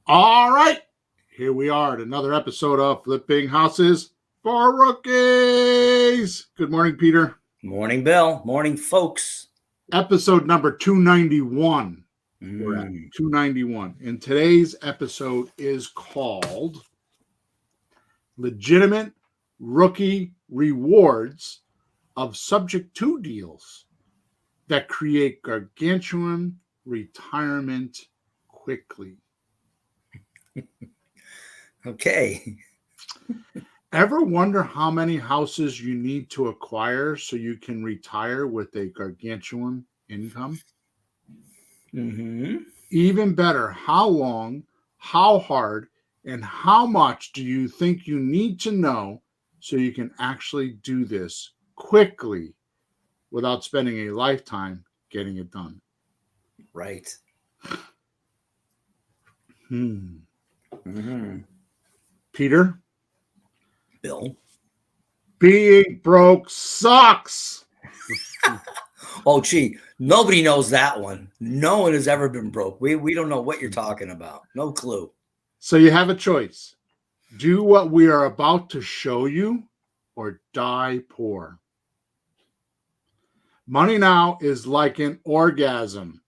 All right, here we are at another episode of Flipping Houses for Rookies. Good morning, Peter. Morning, Bill. Morning, folks. Episode number 291. We're at 291. And today's episode is called Legitimate Rookie Rewards of Subject to Deals that Create Gargantuan Retirement Quickly. Okay. Ever wonder how many houses you need to acquire so you can retire with a gargantuan income? Even better, how long, how hard, and how much do you think you need to know so you can actually do this quickly without spending a lifetime getting it done? Right. Peter? Bill? Being broke sucks. Oh, gee, nobody knows that one. No one has ever been broke. We don't know what you're talking about. No clue. So you have a choice. Do what we are about to show you or die poor. Money now is like an orgasm.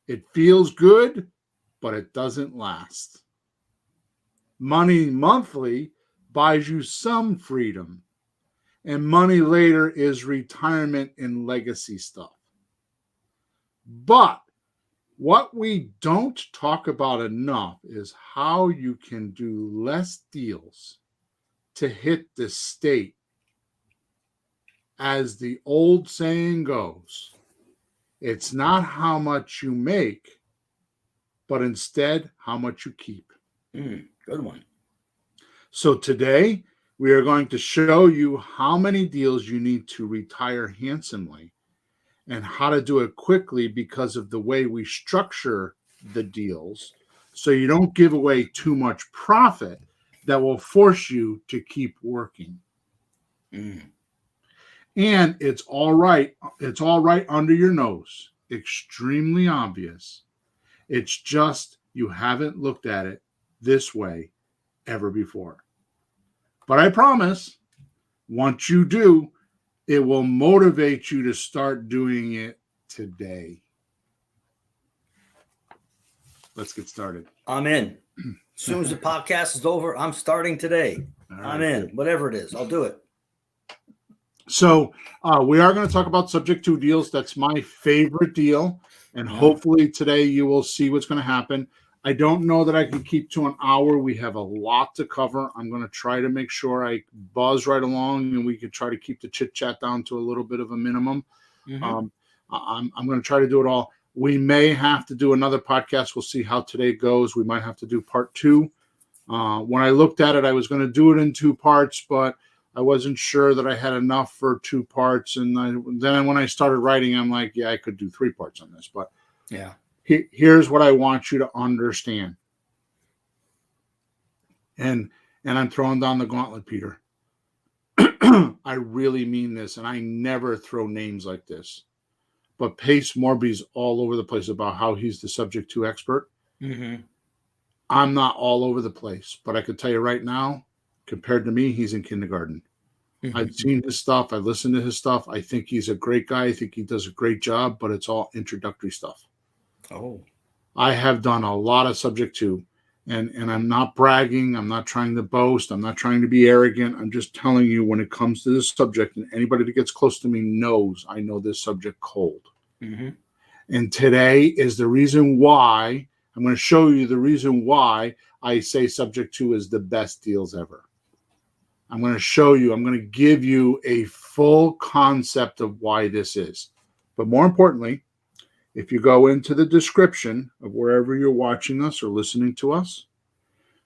It feels good, but it doesn't last. Money monthly buys you some freedom, and money later is retirement and legacy stuff. But what we don't talk about enough is how you can do less deals to hit the state. As the old saying goes, it's not how much you make, but instead how much you keep. Good one. So today, we are going to show you how many deals you need to retire handsomely and how to do it quickly because of the way we structure the deals so you don't give away too much profit that will force you to keep working. And it's all right under your nose. Extremely obvious. It's just you haven't looked at it this way ever before. But I promise, once you do, it will motivate you to start doing it today. Let's get started. I'm in. As soon as the podcast is over, I'm starting today. I'm in. Whatever it is, I'll do it. So we are going to talk about subject to deals. That's my favorite deal. And hopefully today you will see what's going to happen. I don't know that I can keep to an hour. We have a lot to cover. I'm going to try to make sure I buzz right along and we can try to keep the chit chat down to a little bit of a minimum. I'm going to try to do it all. We may have to do another podcast. We'll see how today goes. We might have to do part 2. When I looked at it, I was going to do it in 2 parts, but I wasn't sure that I had enough for 2 parts. And then when I started writing, I'm like, yeah, I could do 3 parts on this. But yeah. Here's what I want you to understand. And I'm throwing down the gauntlet, Peter. I really mean this, and I never throw names like this. But Pace Morby's all over the place about how he's the subject to expert. I'm not all over the place, but I can tell you right now, compared to me, he's in kindergarten. I've seen his stuff. I've listened to his stuff. I think he's a great guy. I think he does a great job, but it's all introductory stuff. I have done a lot of subject to, and I'm not bragging. I'm not trying to boast. I'm not trying to be arrogant. I'm just telling you when it comes to this subject, and anybody that gets close to me knows I know this subject cold. And today is the reason why I'm going to show you the reason why I say subject to is the best deals ever. I'm going to show you, I'm going to give you a full concept of why this is. But more importantly, if you go into the description of wherever you're watching us or listening to us,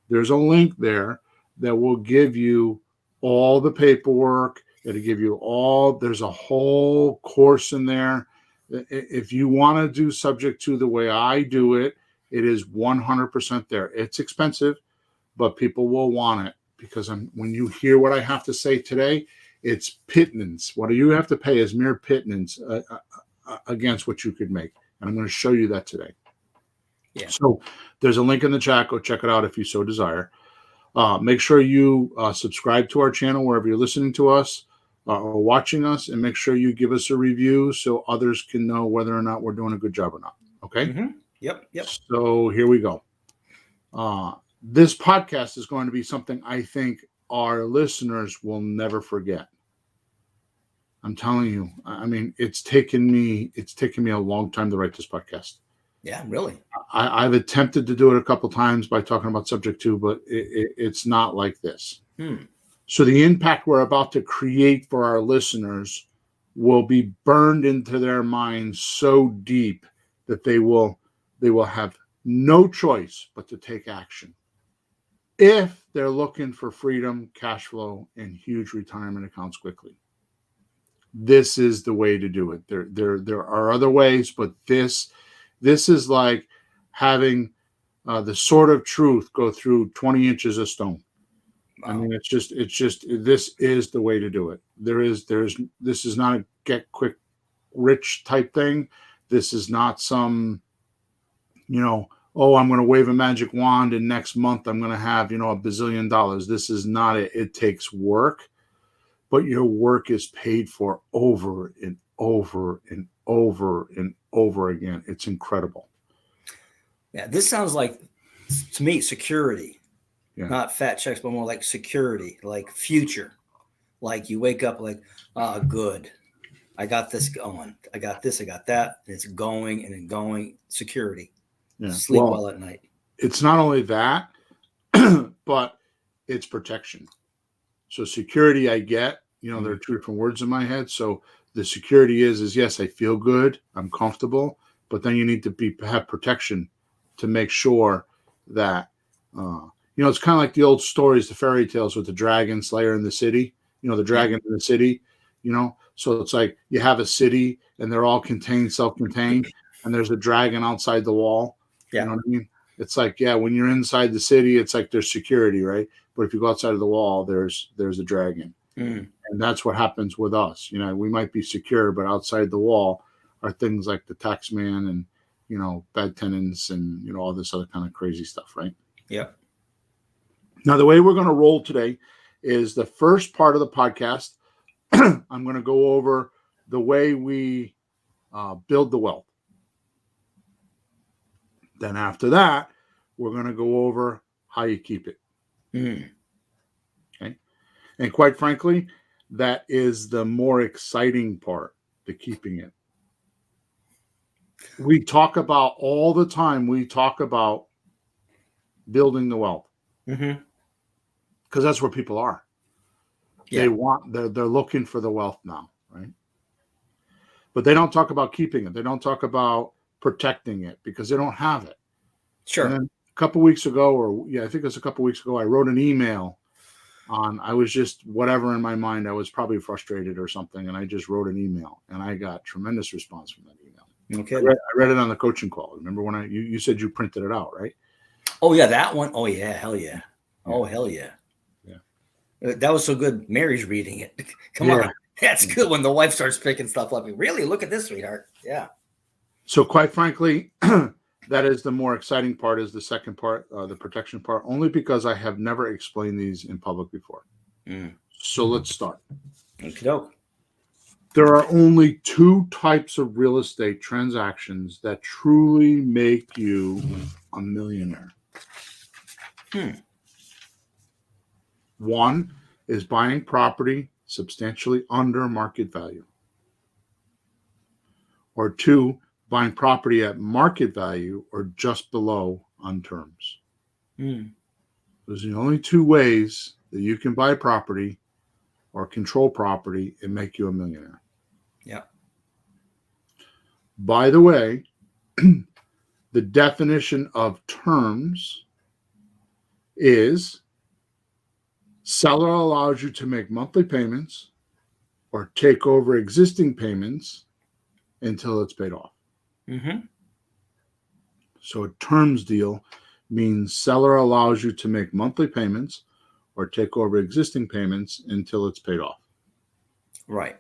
there's a link there that will give you all the paperwork. It'll give you there's a whole course in there. If you want to do subject to the way I do it, it is 100% there. It's expensive, but people will want it because when you hear what I have to say today, it's pittance. What you have to pay is mere pittance against what you could make. And I'm going to show you that today. Yeah. So there's a link in the chat. Go check it out if you so desire. Make sure you subscribe to our channel wherever you're listening to us or watching us, and make sure you give us a review so others can know whether or not we're doing a good job or not. Okay? Yep. So here we go. This podcast is going to be something I think our listeners will never forget. I'm telling you. I mean, it's taken me a long time to write this podcast. Yeah, really. I've attempted to do it a couple times by talking about subject two, but it's not like this. So the impact we're about to create for our listeners will be burned into their minds so deep that they will have no choice but to take action if they're looking for freedom, cash flow, and huge retirement accounts quickly. This is the way to do it. There are other ways, but this is like having the sword of truth go through 20 inches of stone. Wow. I mean, it's just this is the way to do it. This is not a get quick rich type thing. This is not some, I'm going to wave a magic wand and next month I'm going to have, $1 bazillion. This is not it. It takes work, but your work is paid for over and over and over and over again. It's incredible. Yeah, this sounds like, to me, security. Yeah. Not fat checks, but more like security, like future. Like you wake up like, good. I got this going. I got this. I got that. And it's going and going. Security. Yeah. Sleep well at night. It's not only that, but it's protection. So security, I get. There are two different words in my head. So the security is yes, I feel good. I'm comfortable. But then you need to have protection to make sure that, it's kind of like the old stories, the fairy tales with the dragon slayer in the city, the dragon in the city, so it's like you have a city and they're all self-contained, and there's a dragon outside the wall. Yeah. You know what I mean? It's like, when you're inside the city, it's like there's security, right? But if you go outside of the wall, there's a dragon. And that's what happens with us. We might be secure, but outside the wall are things like the tax man and, bad tenants and, all this other kind of crazy stuff, right? Yeah. Now, the way we're going to roll today is the first part of the podcast. I'm going to go over the way we build the wealth. Then after that, we're going to go over how you keep it. Okay. And quite frankly, that is the more exciting part, the keeping it. We talk about all the time, building the wealth. Because that's where people are. Yeah. They're looking for the wealth now, right? But they don't talk about keeping it. They don't talk about protecting it because they don't have it. Sure. And then a couple weeks ago, I think it was a couple weeks ago, I wrote an email I was just whatever in my mind. I was probably frustrated or something, and I just wrote an email, and I got tremendous response from that email. Okay. I read it on the coaching call. Remember when you said you printed it out, right? Oh yeah, that one. Oh yeah, hell yeah. Oh hell yeah. Yeah. That was so good. Mary's reading it. Come on. That's good when the wife starts picking stuff up. Really? Look at this, sweetheart. Yeah. So quite frankly, that is the more exciting part, is the second part, the protection part, only because I have never explained these in public before. So let's start. Okey-doke. There are only two types of real estate transactions that truly make you a millionaire. One is buying property substantially under market value. Or two, buying property at market value or just below on terms. Those are the only two ways that you can buy property or control property and make you a millionaire. Yeah. By the way, the definition of terms is seller allows you to make monthly payments or take over existing payments until it's paid off. So a terms deal means seller allows you to make monthly payments or take over existing payments until it's paid off. Right.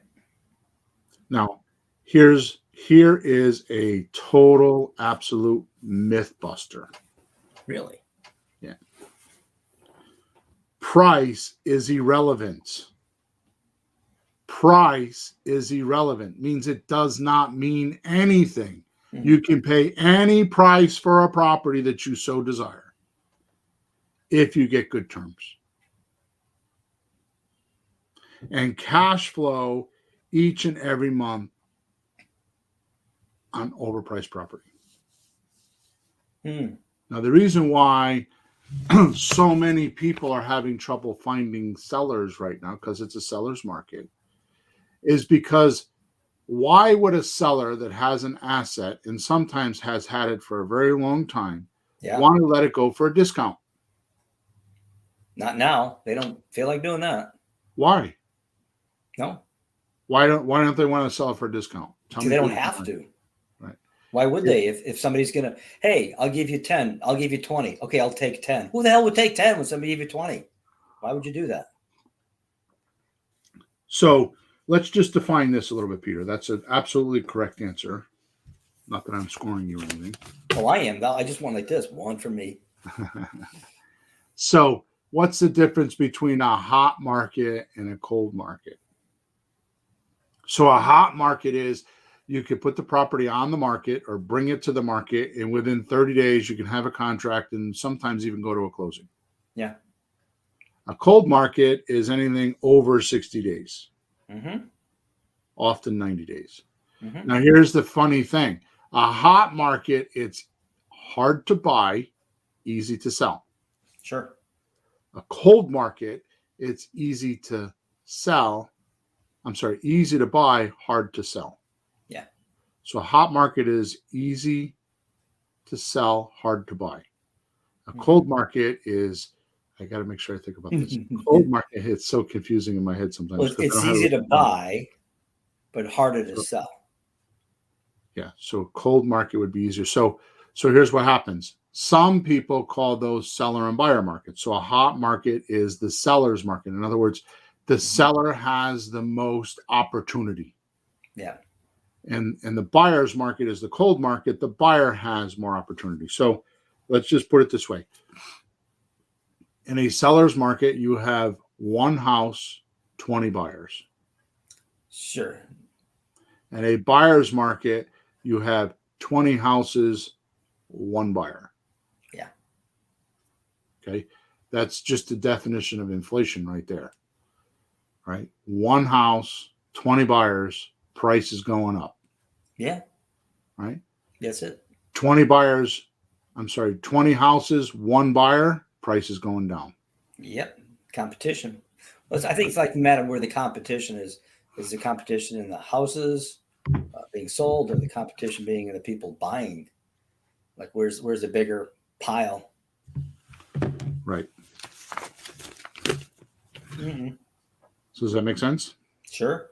Now, here's Here is a total, absolute myth buster. Really? Yeah. Price is irrelevant. Price is irrelevant. Means it does not mean anything. Mm-hmm. You can pay any price for a property that you so desire if you get good terms. And cash flow each and every month on overpriced property. Now, the reason why so many people are having trouble finding sellers right now, because it's a seller's market, is because why would a seller that has an asset and sometimes has had it for a very long time want to let it go for a discount? Not now. They don't feel like doing that. Why? No. Why don't they want to sell it for a discount? Because they don't have to. Right. Why would they? If somebody's gonna, hey, I'll give you 10, I'll give you 20. Okay, I'll take 10. Who the hell would take 10 when somebody gave you 20? Why would you do that? So let's just define this a little bit, Peter. That's an absolutely correct answer. Not that I'm scoring you or anything. Oh, I am. I just want like this. One for me. So what's the difference between a hot market and a cold market? So a hot market is you could put the property on the market or bring it to the market, and within 30 days, you can have a contract and sometimes even go to a closing. Yeah. A cold market is anything over 60 days, often 90 days. Now, here's the funny thing. A hot market, it's hard to buy, easy to sell. Sure. A cold market, it's easy to sell. Easy to buy, hard to sell. Yeah. So a hot market is easy to sell, hard to buy. A cold market is, I got to make sure I think about this. Cold market, it's so confusing in my head sometimes. Well, it's easy to buy, but harder to sell. Yeah. So cold market would be easier. So here's what happens. Some people call those seller and buyer markets. So a hot market is the seller's market. In other words, the seller has the most opportunity. Yeah. And the buyer's market is the cold market. The buyer has more opportunity. So let's just put it this way. In a seller's market, you have one house, 20 buyers. Sure. In a buyer's market, you have 20 houses, one buyer. Yeah. Okay. That's just the definition of inflation right there. Right? One house, 20 buyers, price is going up. Yeah. Right? That's it. 20 houses, one buyer, price is going down. Yep. Competition. Well, I think it's like no matter where the competition is the competition in the houses being sold, or the competition being in the people buying? Like where's the bigger pile? Right. Mm-hmm. So does that make sense? Sure.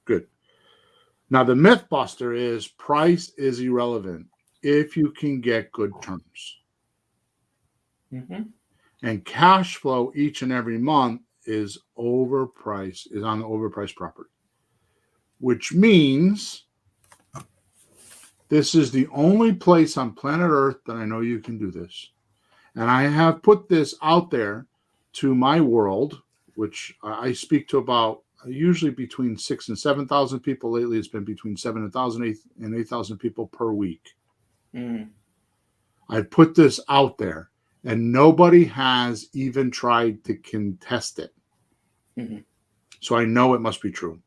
Good. Now the myth buster is price is irrelevant if you can get good terms. And cash flow each and every month is on the overpriced property, which means this is the only place on planet Earth that I know you can do this. And I have put this out there to my world, which I speak to about usually between 6,000 and 7,000 people. Lately, it's been between 7,000 and 8,000 people per week. I put this out there, and nobody has even tried to contest it. So I know it must be true.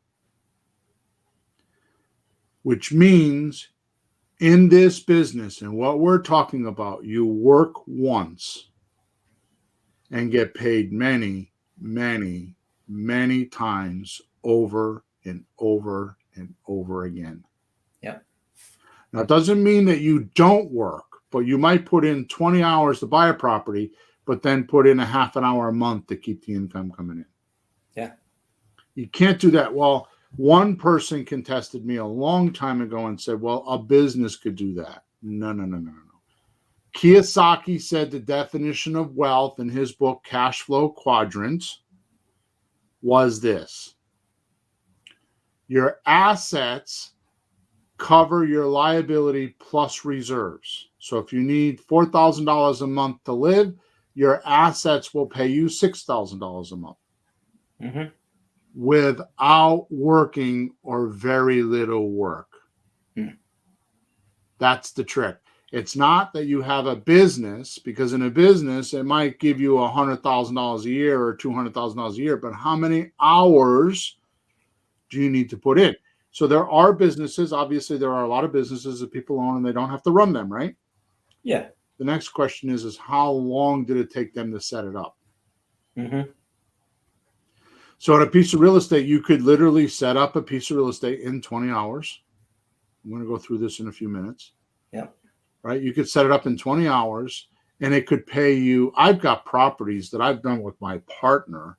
Which means in this business and what we're talking about, you work once and get paid many, many, many times over and over and over again. Yep. Now, it doesn't mean that you don't work, but you might put in 20 hours to buy a property, but then put in a half an hour a month to keep the income coming in. Yeah. You can't do that. Well, one person contested me a long time ago and said, well, a business could do that. No. Kiyosaki said the definition of wealth in his book, Cash Flow Quadrant, was this. Your assets cover your liability plus reserves. So if you need $4,000 a month to live, your assets will pay you $6,000 a month without working or very little work. That's the trick. It's not that you have a business, because in a business, it might give you $100,000 a year or $200,000 a year, but how many hours do you need to put in? So there are businesses, obviously there are a lot of businesses that people own and they don't have to run them, right? Yeah. The next question is how long did it take them to set it up? So at a piece of real estate, you could literally set up a piece of real estate in 20 hours. I'm going to go through this in a few minutes. Yeah. Right? You could set it up in 20 hours and it could pay you. I've got properties that I've done with my partner.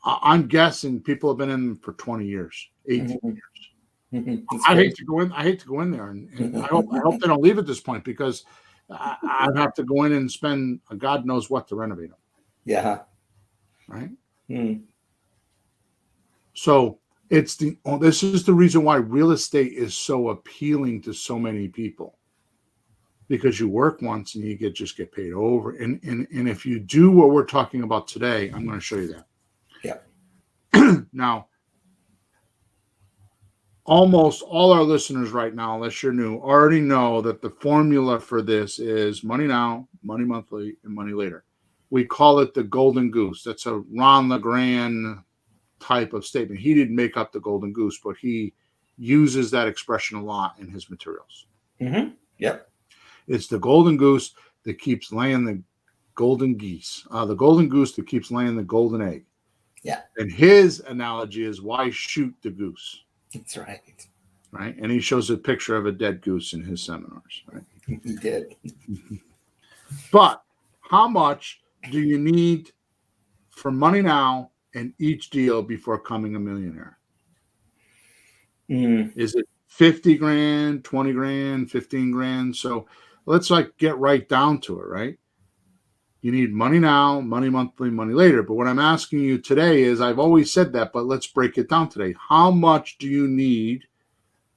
I'm guessing people have been in them for 20 years, 18 years. I hate to go in there, and I hope they don't leave at this point, because I'd have to go in and spend God knows what to renovate them. Yeah. Right. So this is the reason why real estate is so appealing to so many people, because you work once and you just get paid over. And if you do what we're talking about today, I'm going to show you that. Yeah. Now, almost all our listeners right now, unless you're new, already know that the formula for this is money now, money monthly, and money later. We call it the golden goose. That's a Ron LeGrand type of statement. He didn't make up the golden goose, but he uses that expression a lot in his materials. Yep. It's the golden goose that keeps laying the golden geese. The golden goose that keeps laying the golden egg. Yeah. And his analogy is, why shoot the goose? That's right. Right. And he shows a picture of a dead goose in his seminars. Right. He did. But how much do you need for money now in each deal before becoming a millionaire? Is it 50 grand, 20 grand, 15 grand? So let's get right down to it, right? You need money now, money monthly, money later. But what I'm asking you today is, I've always said that, but let's break it down today. How much do you need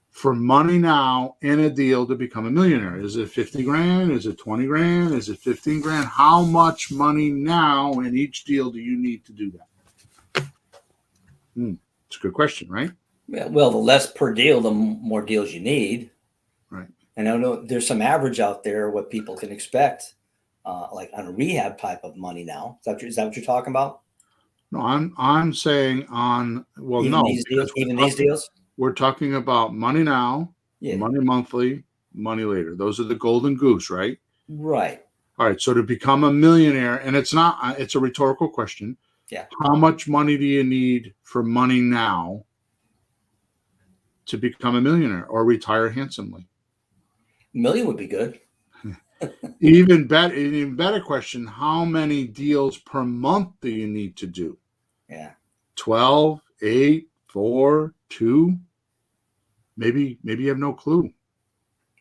for money now in a deal to become a millionaire? Is it 50 grand? Is it 20 grand? Is it 15 grand? How much money now in each deal do you need to do that? It's a good question, right? Yeah, well, the less per deal, the more deals you need. Right. And I know there's some average out there what people can expect, like on a rehab type of money now. Is that what you're talking about? No, I'm saying on, well, even no. These deals? We're talking about money now, Yeah. money monthly, money later. Those are the golden goose, right? Right. All right. So to become a millionaire, and it's a rhetorical question. Yeah. How much money do you need for money now to become a millionaire or retire handsomely? $1 million would be good. Even better question, how many deals per month do you need to do? Yeah. 12, 8, 4, 2? Maybe you have no clue.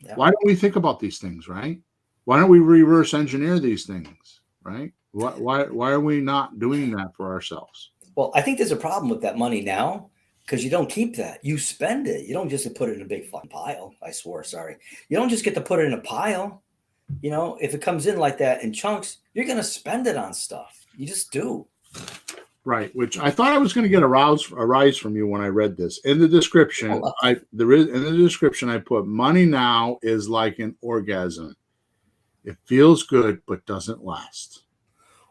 Yeah. Why don't we think about these things, right? Why don't we reverse engineer these things, right? Why are we not doing that for ourselves? Well, I think there's a problem with that money now, because you don't keep that. You spend it. You don't just put it in a big fucking pile. I swore, sorry. You don't just get to put it in a pile. You know, if it comes in like that in chunks, you're going to spend it on stuff. You just do. Right, which I thought I was going to get a rise from you when I read this. In the description, I put, money now is like an orgasm. It feels good, but doesn't last.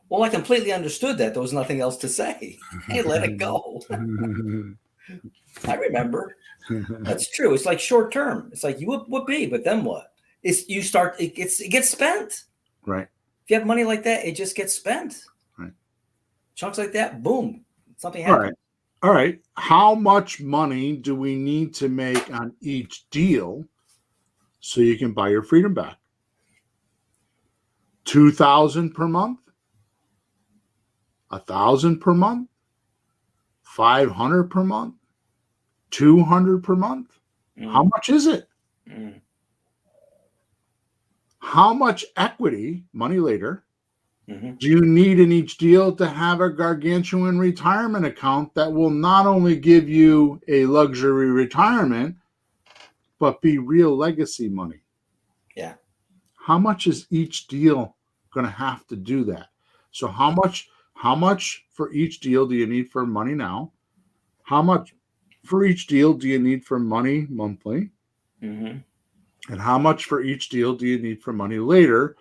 Well, I completely understood that. There was nothing else to say. Hey, let it go. I remember. That's true. It's like short term. It's like you would be, but then what? It gets spent. Right. If you have money like that, it just gets spent. Right. Chunks like that, boom, something happens. All right. How much money do we need to make on each deal so you can buy your freedom back? $2,000 per month? $1,000 per month? $500 per month? $200 per month? How much is it? How much equity, money later, do you need in each deal to have a gargantuan retirement account that will not only give you a luxury retirement, but be real legacy money. Yeah. How much is each deal going to have to do that? So how much for each deal do you need for money now? How much for each deal do you need for money monthly? Mm-hmm. And how much for each deal do you need for money later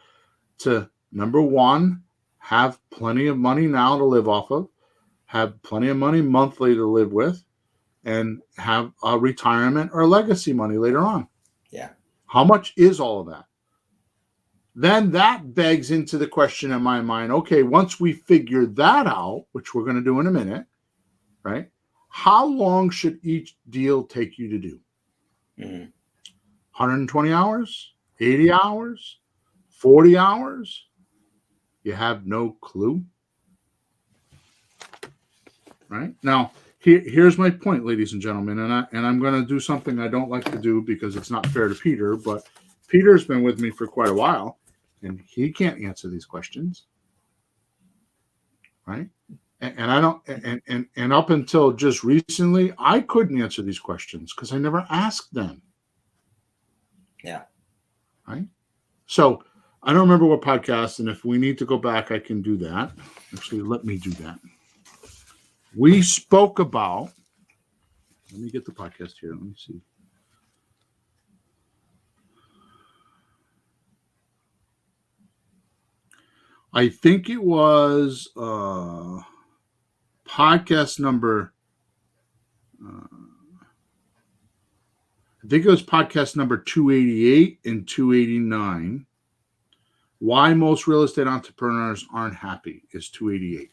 to, number one, have plenty of money now to live off of, have plenty of money monthly to live with, and have a retirement or legacy money later on? Yeah. How much is all of that? Then that begs into the question in my mind, okay, once we figure that out, which we're going to do in a minute, right? How long should each deal take you to do? 120 hours, 80 hours, 40 hours? You have no clue. Right? Now, here's my point, ladies and gentlemen, and I'm going to do something I don't like to do because it's not fair to Peter, but Peter's been with me for quite a while, and he can't answer these questions. Right? And I don't, and up until just recently, I couldn't answer these questions because I never asked them. Yeah. Right. So I don't remember what podcast, and if we need to go back, I can do that. Actually, let me do that. We spoke about, let me get the podcast here. Let me see. I think it was podcast number, I think it was podcast number 288 and 289. Why most real estate entrepreneurs aren't happy is 288.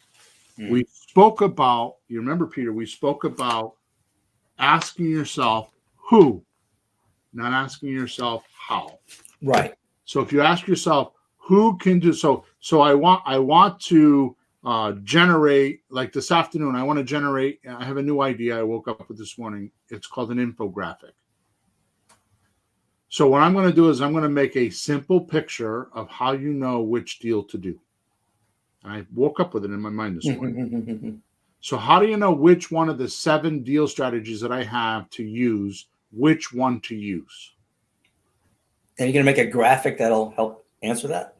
We spoke about, you remember, Peter, we spoke about asking yourself who, not asking yourself how. Right. So if you ask yourself who can do so I want to generate, like this afternoon, I want to generate, I have a new idea I woke up with this morning. It's called an infographic. So what I'm going to do is I'm going to make a simple picture of how you know which deal to do. I woke up with it in my mind this morning. So how do you know which one of the 7 deal strategies that I have to use, which one to use? And you're going to make a graphic that'll help answer that?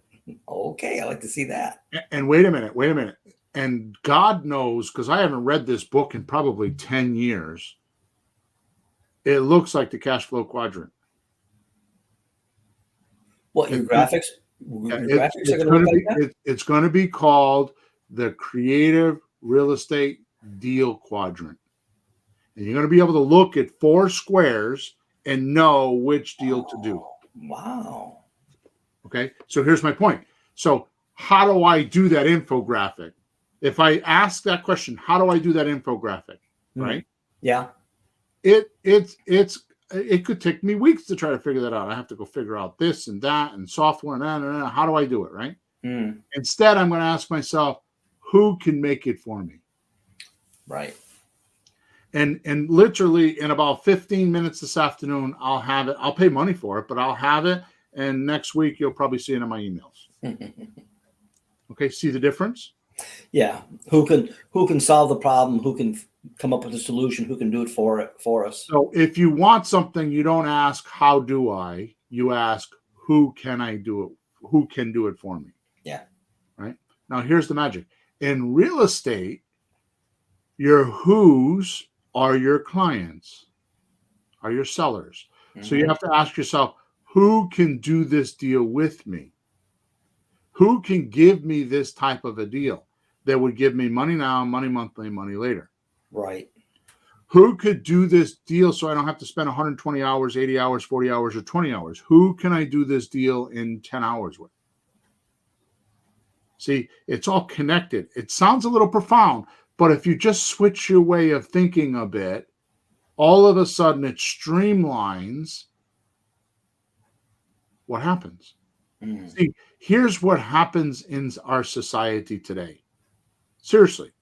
Okay, I like to see that. And wait a minute. And God knows, because I haven't read this book in probably 10 years, it looks like the cash flow quadrant. What, your graphics? Graphics are going to look like that? It's going to be called the Creative Real Estate Deal Quadrant. And you're going to be able to look at 4 squares and know which deal to do. Wow. Okay, so here's my point. So how do I do that infographic? If I ask that question, how do I do that infographic? Right? Yeah. It could take me weeks to try to figure that out. I have to go figure out this and that and software and that and that. How do I do it, right? Instead, I'm going to ask myself, who can make it for me? Right. And literally in about 15 minutes this afternoon, I'll have it. I'll pay money for it, but I'll have it. And next week, you'll probably see it in my emails. Okay, see the difference? Yeah. Who can solve the problem? Who can come up with a solution? Who can do it for us? So if you want something, you don't ask, how do I? You ask, who can I do it? Who can do it for me? Yeah. Right? Now, here's the magic. In real estate, your who's are your clients, are your sellers. So you have to ask yourself, who can do this deal with me? Who can give me this type of a deal that would give me money now, money monthly, money later? Right. Who could do this deal so I don't have to spend 120 hours, 80 hours, 40 hours, or 20 hours? Who can I do this deal in 10 hours with? See, it's all connected. It sounds a little profound, but if you just switch your way of thinking a bit, all of a sudden it streamlines. What happens? See, here's what happens in our society today. Seriously.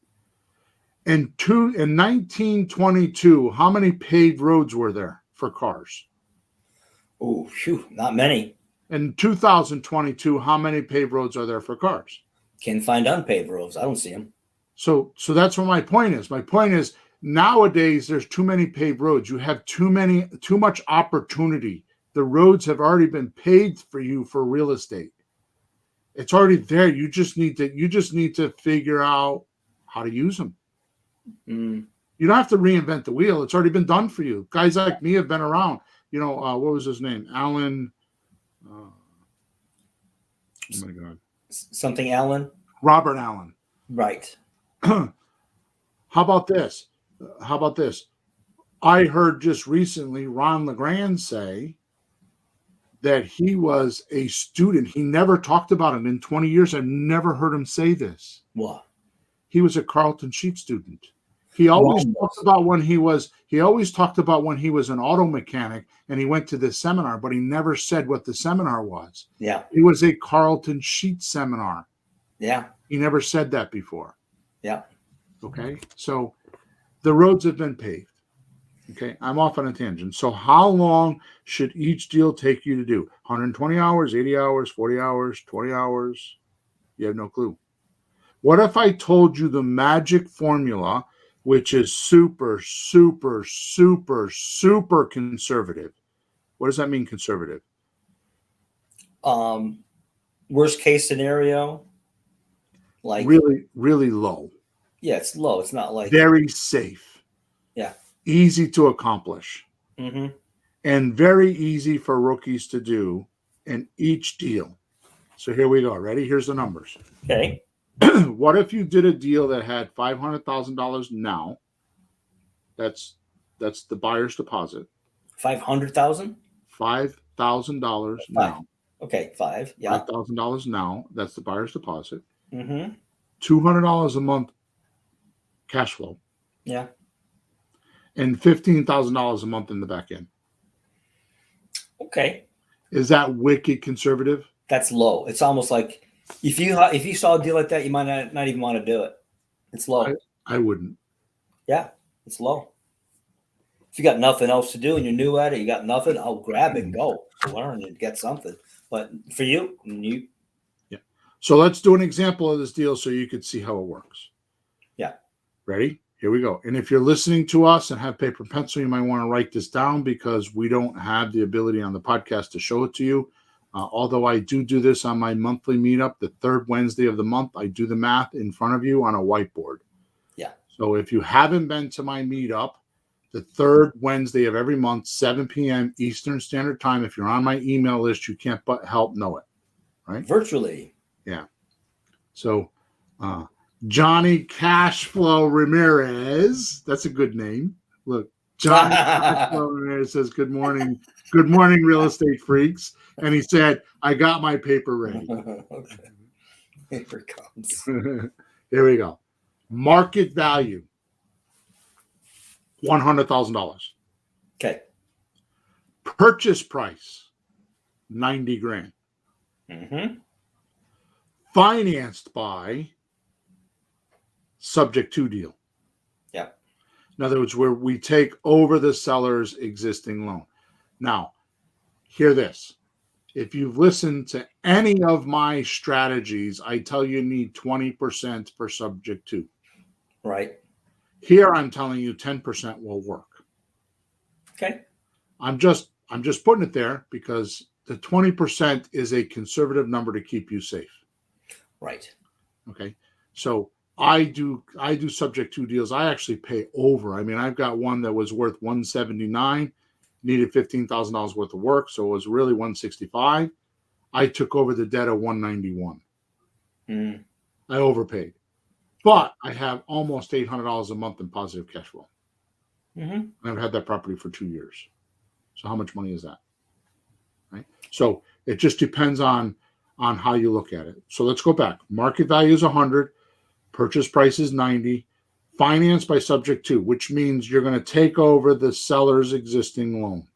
In 1922, how many paved roads were there for cars? Oh, phew, not many. In 2022, how many paved roads are there for cars? Can't find unpaved roads. I don't see them. So that's what my point is. My point is Nowadays, there's too many paved roads. You have too much opportunity. The roads have already been paid for you for real estate. It's already there. You just need to figure out how to use them. Mm. You don't have to reinvent the wheel. It's already been done for you. Guys like me have been around. What was his name? Alan. Oh my God. Something Allen. Robert Allen. Right. How about this? I heard just recently Ron LeGrand say that he was a student. He never talked about it in 20 years. I've never heard him say this. What? He was a Carleton Sheet student. He always talked about when he was an auto mechanic and he went to this seminar, but he never said what the seminar was. Yeah. It was a Carleton Sheet seminar. Yeah. He never said that before. Yeah. Okay. So the roads have been paved. Okay. I'm off on a tangent. So how long should each deal take you to do? 120 hours, 80 hours, 40 hours, 20 hours? You have no clue. What if I told you the magic formula, which is super, super, super, super conservative? What does that mean, conservative? Worst case scenario, like really, really low. Yeah, it's low. It's not like very safe. Yeah. Easy to accomplish. Mm-hmm. And very easy for rookies to do in each deal. So here we go. Ready? Here's the numbers. Okay. What if you did a deal that had $500,000 now? That's the buyer's deposit. 500,000? $5,000 now. Okay, 5. Yeah. $5,000 now. That's the buyer's deposit. Mm-hmm. $200 a month cash flow. Yeah. And $15,000 a month in the back end. Okay. Is that wicked conservative? That's low. It's almost like if you saw a deal like that, you might not even want to do it. It's low. I wouldn't. Yeah, it's low. If you got nothing else to do and you're new at it, you got nothing, I'll grab it and go learn and get something. But for you. Yeah. So let's do an example of this deal so you could see how it works. Yeah. Ready? Here we go. And if you're listening to us and have paper and pencil, you might want to write this down because we don't have the ability on the podcast to show it to you. Although I do this on my monthly meetup, the third Wednesday of the month, I do the math in front of you on a whiteboard. Yeah. So if you haven't been to my meetup, the third Wednesday of every month, 7 p.m. Eastern Standard Time, if you're on my email list, you can't but help know it, right? Virtually. Yeah. So Johnny Cashflow Ramirez, that's a good name. Look, Johnny Cashflow Ramirez says, good morning, real estate freaks. And he said, I got my paper ready. Okay. Paper comes. Here we go. Market value, $100,000. Okay. Purchase price, $90,000. Mm-hmm. Financed by subject to deal. Yeah. In other words, where we take over the seller's existing loan. Now, hear this. If you've listened to any of my strategies, I tell you need 20% for subject to. Right. Here I'm telling you 10% will work. Okay. I'm just putting it there because the 20% is a conservative number to keep you safe. Right. Okay. So I do subject to deals. I actually pay over. I mean, I've got one that was worth $179, needed $15,000 worth of work, so it was really $165. I took over the debt of $191. Mm. I overpaid, but I have almost $800 a month in positive cash flow. Mm-hmm. I've had that property for 2 years. So how much money is that? Right. So it just depends on how you look at it. So let's go back. Market value is 100. Purchase price is 90. Financed by subject to, which means you're going to take over the seller's existing loan.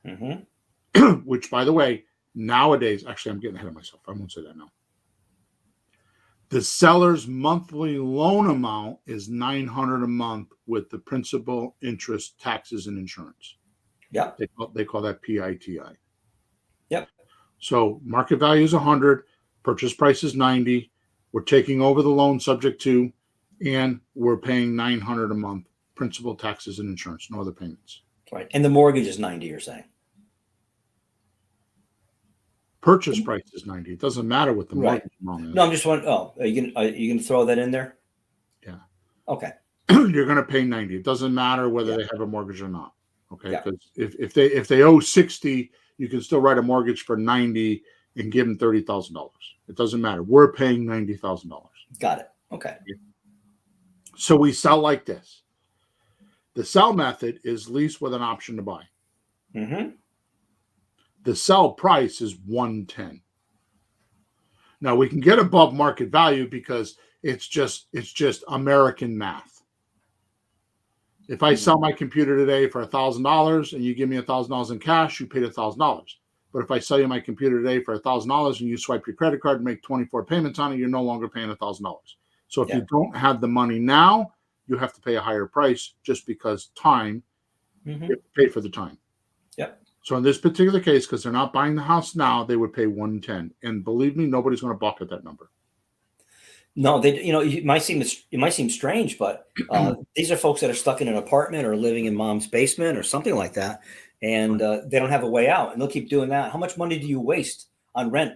Mm-hmm. Which, by the way, nowadays, actually, I'm getting ahead of myself. I won't say that now. The seller's monthly loan amount is $900 a month with the principal, interest, taxes, and insurance. Yeah. They call that PITI. Yep. So market value is 100. Purchase price is 90. We're taking over the loan subject to, and we're paying $900 a month principal, taxes, and insurance, no other payments. Right. And the mortgage is 90, you're saying? Purchase price is 90. It doesn't matter what the Right. mortgage amount is. No, I'm just wondering. Oh, are you gonna throw that in there? Yeah. Okay. You're going to pay 90. It doesn't matter whether Yeah. they have a mortgage or not. Okay. Yeah. Because if they owe 60, you can still write a mortgage for 90 and give them $30,000. It doesn't matter. We're paying $90,000. Got it. Okay. So we sell like this. The sell method is lease with an option to buy. Mm-hmm. The sell price is 110. Now we can get above market value because it's just American math. If I sell my computer today for $1,000 and you give me $1,000 in cash, you paid $1,000. But if I sell you my computer today for $1,000 and you swipe your credit card and make 24 payments on it, you're no longer paying $1,000. So if you don't have the money now, you have to pay a higher price just because time, you have to pay for the time. Yep. So in this particular case, because they're not buying the house now, they would pay 110. And believe me, nobody's going to balk at that number. No, it might seem strange, but these are folks that are stuck in an apartment or living in mom's basement or something like that, and they don't have a way out, and they'll keep doing that. How much money do you waste on rent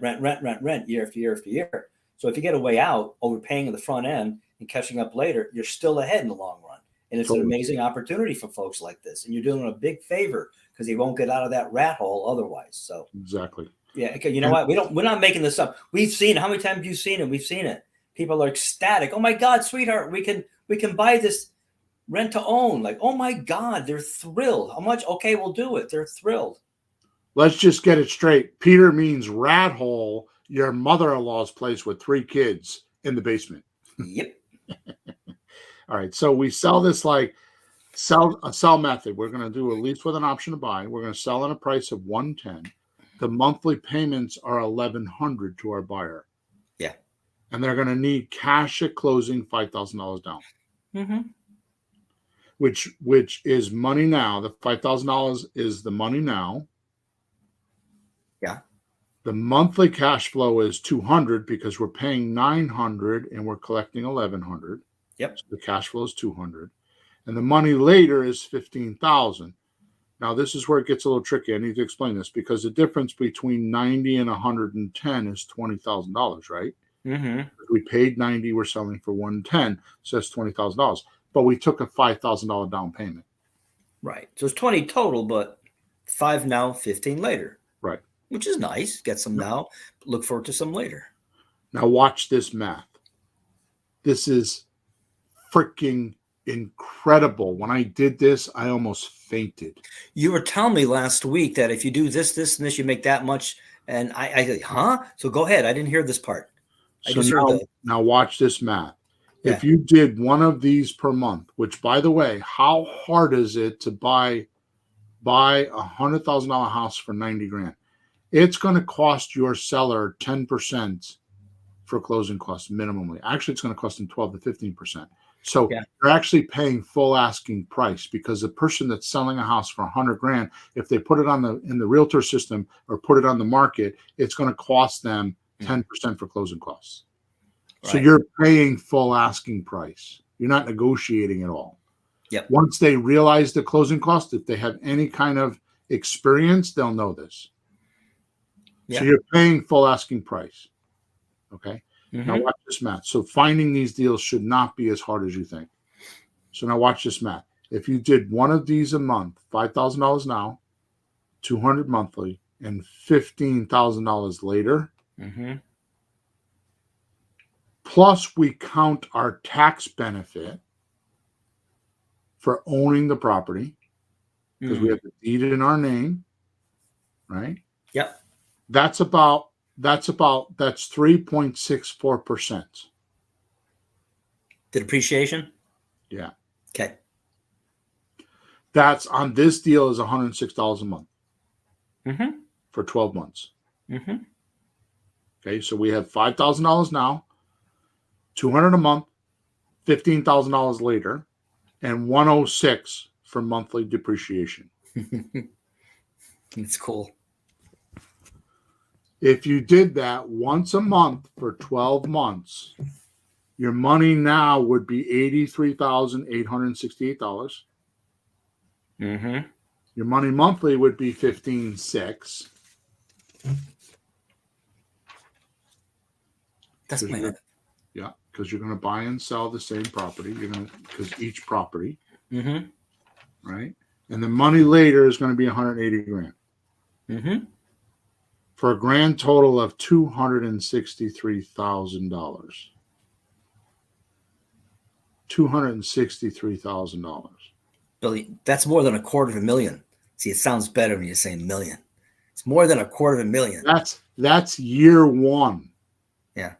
year after year after year? So if you get a way out, overpaying at the front end and catching up later, you're still ahead in the long run, and it's an amazing opportunity for folks like this, and you're doing them a big favor because they won't get out of that rat hole otherwise. So exactly. Yeah. Okay. You know what? We're not making this up. We've seen it. How many times have you seen it? We've seen it. People are ecstatic. Oh my God, sweetheart, we can buy this rent to own. Like, oh my God, they're thrilled. How much? Okay, we'll do it. They're thrilled. Let's just get it straight. Peter means rat hole, your mother-in-law's place with 3 kids in the basement. Yep. All right. So we sell this like sell method. We're going to do a lease with an option to buy. We're going to sell at a price of 110. The monthly payments are $1,100 to our buyer. Yeah. And they're going to need cash at closing, $5,000 down. Mm-hmm. Which is money now. The $5,000 is the money now. Yeah. The monthly cash flow is $200 because we're paying $900 and we're collecting $1,100. Yep. So the cash flow is $200, and the money later is $15,000. Now this is where it gets a little tricky. I need to explain this because the difference between 90 and 110 is $20,000, right? Mm-hmm. We paid 90, we're selling for 110, so that's $20,000. But we took a $5,000 down payment. Right. So it's 20 total, but 5 now, 15 later. Right. Which is nice. Get some now. Look forward to some later. Now watch this math. This is freaking incredible. When I did this, I almost fainted. You were telling me last week that if you do this, and this, you make that much. And I said, huh? So go ahead. I didn't hear this part. Now watch this math. Yeah. If you did one of these per month, which by the way, how hard is it to buy $100,000 house for 90 grand? It's going to cost your seller 10% for closing costs minimally. Actually, it's going to cost them 12 to 15%. So they're actually paying full asking price because the person that's selling a house for 100 grand, if they put it in the realtor system or put it on the market, it's going to cost them 10% for closing costs. Right. So you're paying full asking price. You're not negotiating at all. Yep. Once they realize the closing cost, if they have any kind of experience, they'll know this. Yep. So you're paying full asking price. Okay. Mm-hmm. Now watch this math. So finding these deals should not be as hard as you think. So now watch this math. If you did one of these a month, $5,000 now, $200 monthly, and $15,000 later, mm-hmm. plus we count our tax benefit for owning the property because we have the deed in our name, right? Yep. That's 3.64%. The depreciation? Yeah. Okay. That's on this deal is $106 a month mm-hmm. for 12 months. Mm-hmm. Okay, so we have $5,000 now, $200 a month, $15,000 later, and $106 for monthly depreciation. It's cool. If you did that once a month for 12 months, Your money now would be $83,868. Mm-hmm. Your money monthly would be $15,600. That's my Yeah, because you're going to buy and sell the same property. Because each property, Mm-hmm. right? And the money later is going to be $180,000 Mm-hmm. for a grand total of $263,000. $263,000. Billy, that's more than $250,000. See, it sounds better when you're saying million. It's more than $250,000. That's year one. Yeah.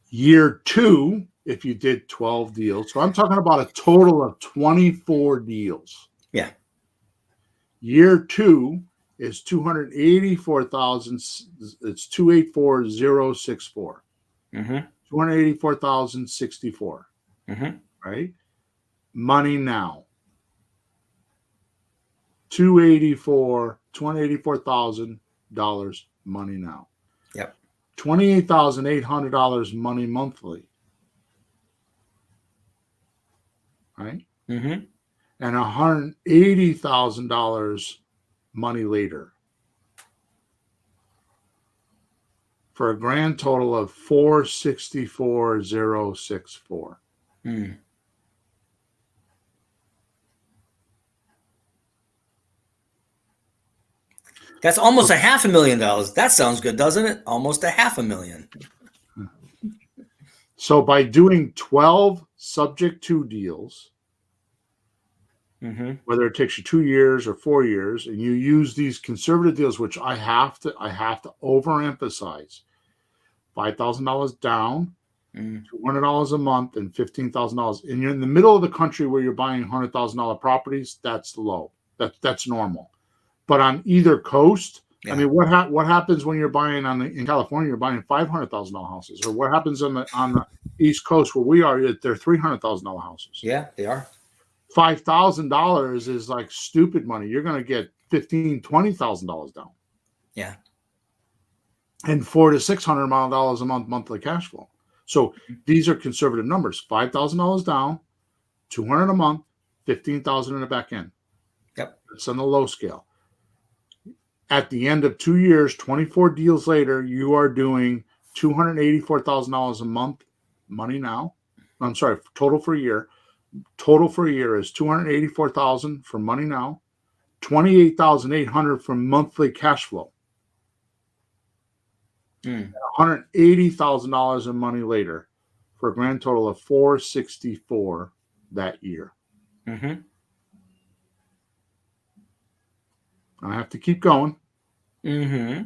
Year two, if you did 12 deals. So I'm talking about a total of 24 deals. Yeah. Year two is 284,000. It's 284,064. Mm-hmm. 284,064. Mm-hmm. Right? Money now. $284,000 money now. Yep. $28,800 money monthly. Right? Mm-hmm. And $180,000 money later. For a grand total of $464,064. Mm. That's almost $500,000. That sounds good, doesn't it? Almost $500,000. So by doing 12 subject to deals, Mm-hmm. whether it takes you 2 years or 4 years, and you use these conservative deals, which I have to overemphasize, $5,000 down, $200 a month, and $15,000, and you're in the middle of the country where you're buying $100,000 properties, that's low. That's normal. But on either coast, Yeah. I mean, what happens when you're buying in California? You're buying $500,000 houses, or what happens on the East Coast where we are? They're $300,000 houses. Yeah, they are. $5,000 is like stupid money. You're going to get $15,000, $20,000 down. Yeah. And $400 to $600 a month monthly cash flow. So these are conservative numbers: $5,000 down, $200 a month, $15,000 in the back end. Yep. It's on the low scale. At the end of 2 years, 24 deals later, you are doing $284,000 a month money now. I'm sorry, total for a year. Total for a year is $284,000 for money now, $28,800 for monthly cash flow, $180,000 in money later, for a grand total of $464,000 that year. Mm-hmm. I have to keep going. Mm-hmm.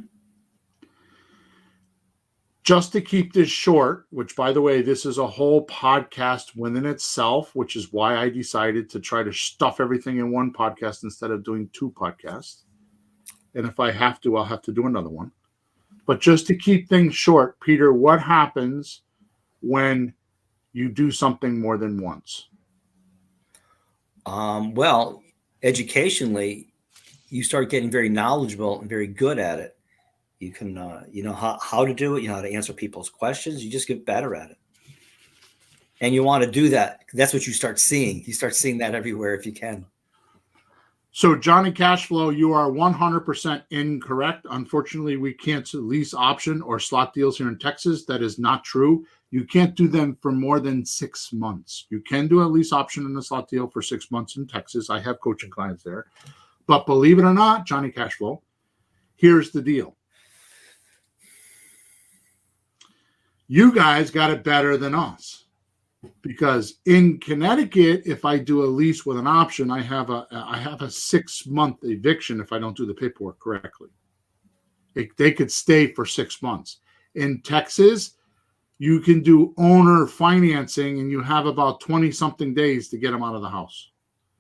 Just to keep this short, which, by the way, this is a whole podcast within itself, which is why I decided to try to stuff everything in one podcast instead of doing 2 podcasts. And if I have to, I'll have to do another one. But just to keep things short, Peter, what happens when you do something more than once? Well, educationally, you start getting very knowledgeable and very good at it. You can, you know how to do it. You know how to answer people's questions. You just get better at it. And you want to do that. That's what you start seeing. You start seeing that everywhere if you can. So, Johnny Cashflow, you are 100% incorrect. Unfortunately, we can't lease option or slot deals here in Texas. That is not true. You can't do them for more than 6 months. You can do a lease option and a slot deal for 6 months in Texas. I have coaching clients there. But believe it or not, Johnny Cashflow, here's the deal. You guys got it better than us. Because in Connecticut, if I do a lease with an option, I have a 6-month eviction if I don't do the paperwork correctly. They could stay for 6 months. In Texas, you can do owner financing, and you have about 20-something days to get them out of the house.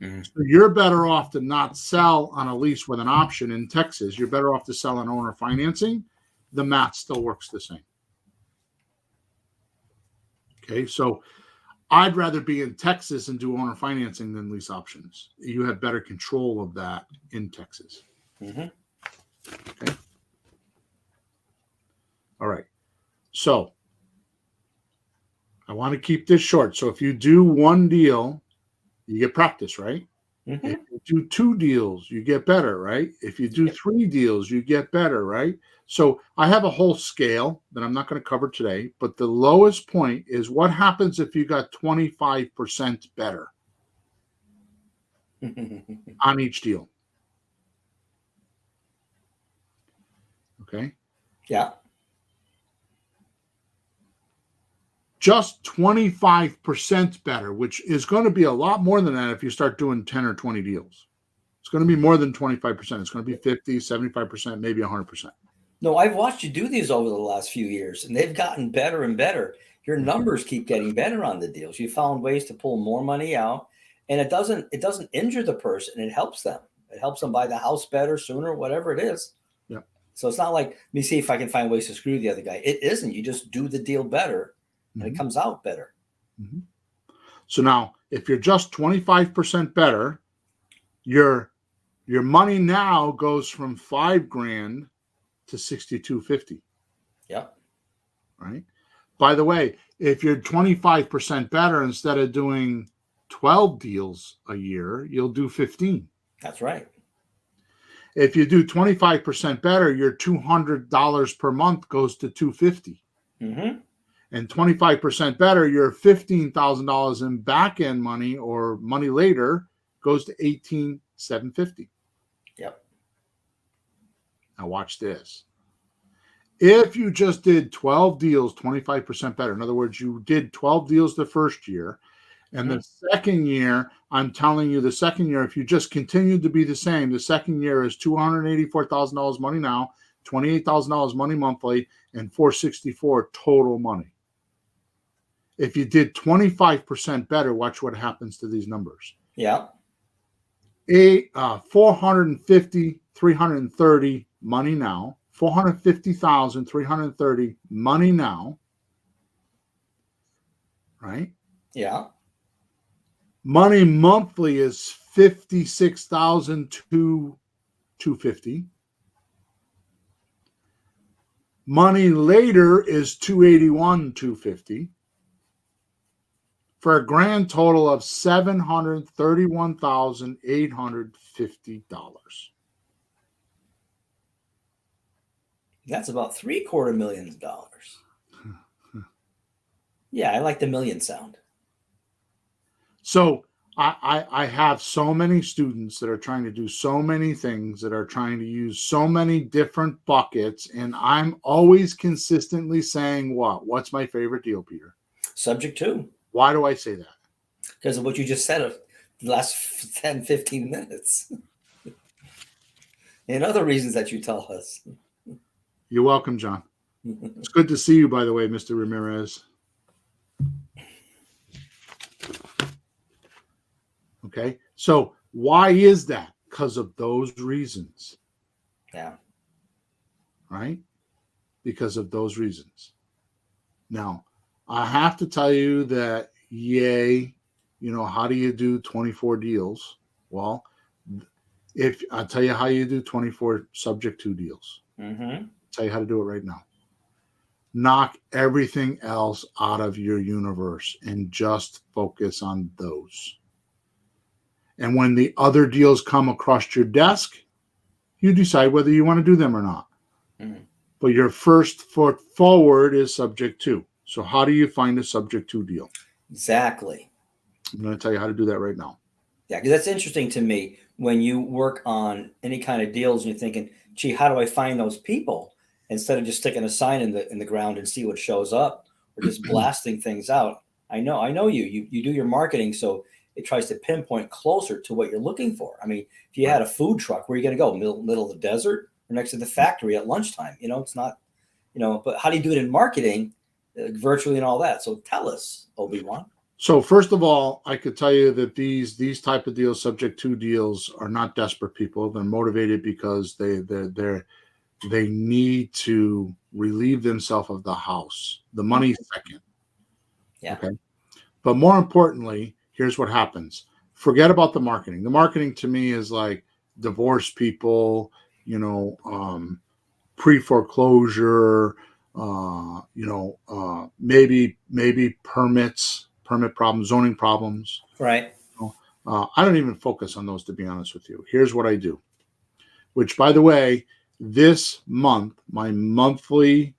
Mm-hmm. So you're better off to not sell on a lease with an option in Texas. You're better off to sell on owner financing. The math still works the same. Okay, so I'd rather be in Texas and do owner financing than lease options. You have better control of that in Texas. Mm-hmm. Okay. All right. So I want to keep this short. So if you do one deal, you get practice, right? Mm-hmm. If you do 2 deals, you get better, right? If you do 3 deals, you get better, right? So I have a whole scale that I'm not going to cover today, but the lowest point is what happens if you got 25% better on each deal. Okay. Yeah. Just 25% better, which is going to be a lot more than that if you start doing 10 or 20 deals. It's going to be more than 25%. It's going to be 50, 75%, maybe 100%. No, I've watched you do these over the last few years, and they've gotten better and better. Your numbers keep getting better on the deals. You found ways to pull more money out, and it doesn't injure the person. It helps them. It helps them buy the house better, sooner, whatever it is. Yeah. So it's not like, let me see if I can find ways to screw the other guy. It isn't. You just do the deal better, and it comes out better. Mm-hmm. So now, if you're just 25% better, your money now goes from $5,000 to $6,250. Yep. Right. By the way, if you're 25% better, instead of doing 12 deals a year, you'll do 15. That's right. If you do 25% better, your $200 per month goes to $250. Mm-hmm. And 25% better, your $15,000 in back end money or money later goes to $18,750. Yep. Now watch this. If you just did 12 deals, 25% better, in other words, you did 12 deals the first year, and the second year, I'm telling you, the second year, if you just continued to be the same, the second year is $284,000 money now, $28,000 money monthly, and $464 total money. If you did 25% better, watch what happens to these numbers. Yeah. 450, 330 money now, 450,330 money now, right? Yeah. Money monthly is 56,250. Money later is 281,250. For a grand total of $731,850. That's about $750,000. Yeah, I like the million sound. So I have so many students that are trying to do so many things, that are trying to use so many different buckets, and I'm always consistently saying what? What's my favorite deal, Peter? Subject to. Why do I say that? Because of what you just said of the last 10, 15 minutes. And other reasons that you tell us. You're welcome, John. It's good to see you, by the way, Mr. Ramirez. Okay, so why is that? Because of those reasons. Yeah. Right? Because of those reasons. Now, I have to tell you that, how do you do 24 deals? Well, if I'll tell you how you do 24 subject to deals. Mm-hmm. Tell you how to do it right now. Knock everything else out of your universe and just focus on those. And when the other deals come across your desk, you decide whether you want to do them or not. Mm-hmm. But your first foot forward is subject to. So how do you find a subject to deal? Exactly. I'm going to tell you how to do that right now. Yeah, because that's interesting to me when you work on any kind of deals and you're thinking, gee, how do I find those people? Instead of just sticking a sign in the ground and see what shows up, or just blasting things out. I know you do your marketing so it tries to pinpoint closer to what you're looking for. I mean, if you had a food truck, where are you going to go? Middle of the desert or next to the factory at lunchtime? It's not, but how do you do it in marketing, virtually and all that? So tell us, Obi-Wan. So first of all, I could tell you that these type of deals, subject to deals, are not desperate people. They're motivated because they need to relieve themselves of the house. The money second. Yeah. Okay. But more importantly, here's what happens. Forget about the marketing. The marketing to me is like divorced people, pre-foreclosure, maybe permit problems, zoning problems. Right. I don't even focus on those, to be honest with you. Here's what I do, which, by the way, this month, my monthly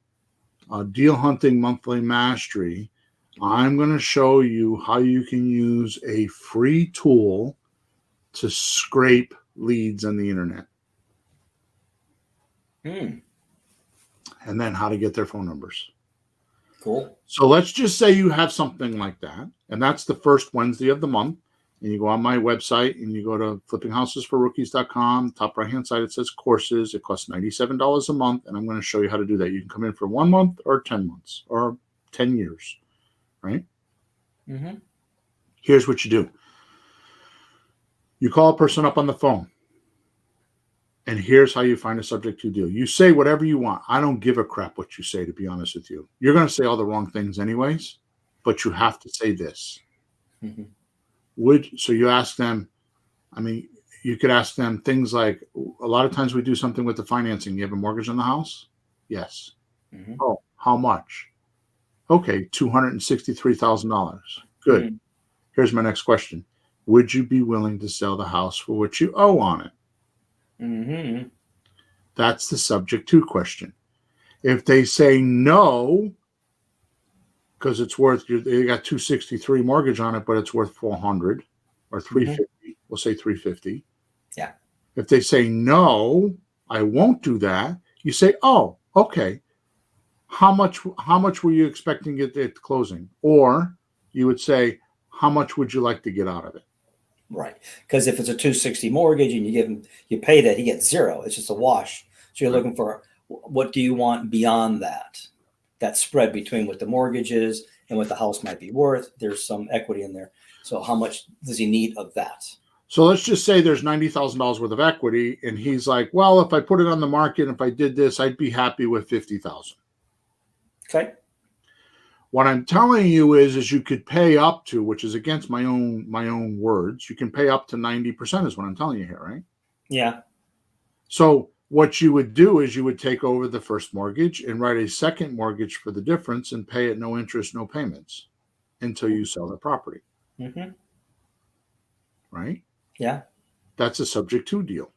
deal hunting monthly mastery, I'm going to show you how you can use a free tool to scrape leads on the internet. And then how to get their phone numbers. Cool. So let's just say you have something like that, and that's the first Wednesday of the month. And you go on my website and you go to flippinghousesforrookies.com. Top right hand side, it says courses. It costs $97 a month, and I'm going to show you how to do that. You can come in for 1 month or 10 months or 10 years, right? Here's what you do. You call a person up on the phone, and here's how you find a subject to deal. You say whatever you want. I don't give a crap what you say, to be honest with you. You're going to say all the wrong things anyways, but you have to say this. So you ask them, you could ask them things like, a lot of times we do something with the financing. You have a mortgage on the house? Yes. Oh, how much? Okay, $263,000. Good. Here's my next question. Would you be willing to sell the house for what you owe on it? That's the subject to question. If they say no, because it's worth, they got 263 mortgage on it, but it's worth 400 or 350. We'll say 350. Yeah. If they say no, I won't do that. You say, oh, okay. How much were you expecting it at closing? Or you would say, how much would you like to get out of it? Right. Because if it's a 260 mortgage and you pay that, he gets zero. It's just a wash. So you're looking for, what do you want beyond that? That spread between what the mortgage is and what the house might be worth. There's some equity in there. So how much does he need of that? So let's just say there's $90,000 worth of equity, and he's like, well, if I put it on the market, if I did this, I'd be happy with $50,000. Okay. What I'm telling you is you could pay up to, which is against my own words, you can pay up to 90% is what I'm telling you here, right? Yeah. So what you would do is you would take over the first mortgage and write a second mortgage for the difference and pay it no interest, no payments until you sell the property. Right? Yeah. That's a subject to deal.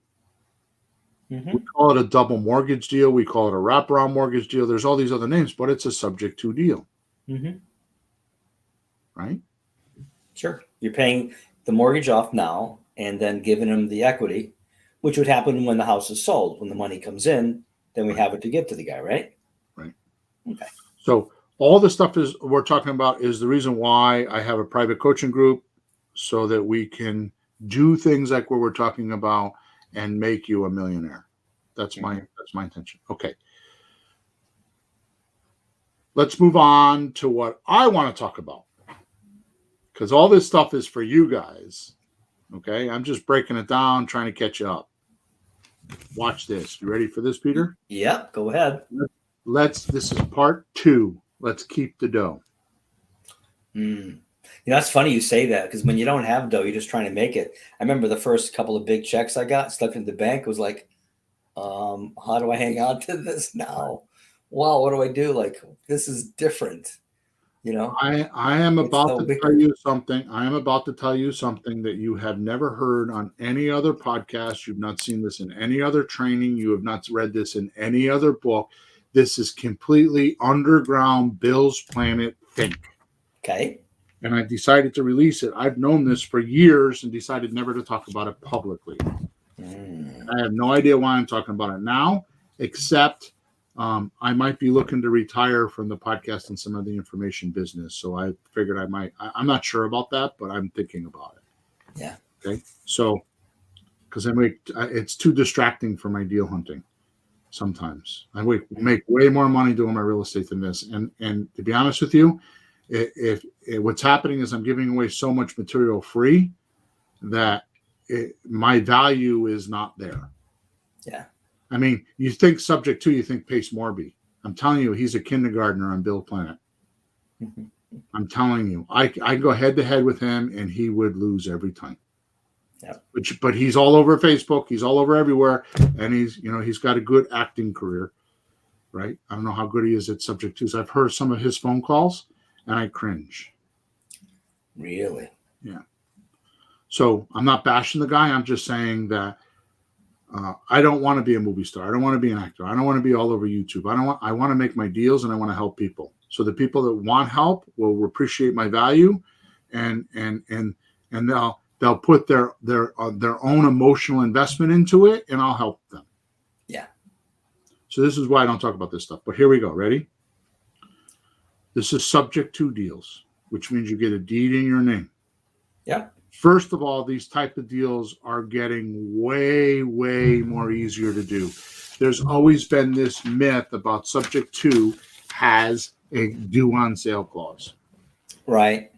We call it a double mortgage deal. We call it a wraparound mortgage deal. There's all these other names, but it's a subject to deal. Right? Sure. You're paying the mortgage off now and then giving him the equity, which would happen when the house is sold. When the money comes in, then we have it to give to the guy, right? Right. Okay. So all the stuff we're talking about is the reason why I have a private coaching group, so that we can do things like what we're talking about and make you a millionaire. That's my intention. Okay. Let's move on to what I want to talk about, because all this stuff is for you guys. Okay. I'm just breaking it down, trying to catch you up. Watch this. You ready for this, Peter? Yep. Go ahead. This is part 2. Let's keep the dough. It's funny you say that, because when you don't have dough, you're just trying to make it. I remember the first couple of big checks I got stuck in the bank. It was like, how do I hang on to this now? Wow, what do I do? Like, this is different. I am about to tell you something. I am about to tell you something that you have never heard on any other podcast. You've not seen this in any other training. You have not read this in any other book. This is completely underground Bill's Planet think. Okay. And I decided to release it. I've known this for years and decided never to talk about it publicly. I have no idea why I'm talking about it now, except I might be looking to retire from the podcast and some of the information business. So I figured I'm not sure about that, but I'm thinking about it. Yeah. Okay. So, because it's too distracting for my deal hunting. Sometimes I make way more money doing my real estate than this. And to be honest with you, if what's happening is I'm giving away so much material free that my value is not there. Yeah. I mean, you think subject to, you think Pace Morby. I'm telling you, he's a kindergartner on Bill Planet. I'm telling you, I go head to head with him and he would lose every time. Yeah. But he's all over Facebook. He's all over everywhere. And he's got a good acting career. right? I don't know how good he is at subject twos. I've heard some of his phone calls and I cringe. Really? Yeah. So I'm not bashing the guy. I'm just saying that I don't want to be a movie star. I don't want to be an actor. I don't want to be all over YouTube. I want to make my deals and I want to help people. So the people that want help will appreciate my value, and they'll put their own emotional investment into it, and I'll help them. Yeah. So this is why I don't talk about this stuff. But here we go. Ready? This is subject to deals, which means you get a deed in your name. Yeah. First of all, these type of deals are getting way, way more easier to do. There's always been this myth about subject to has a due on sale clause. Right.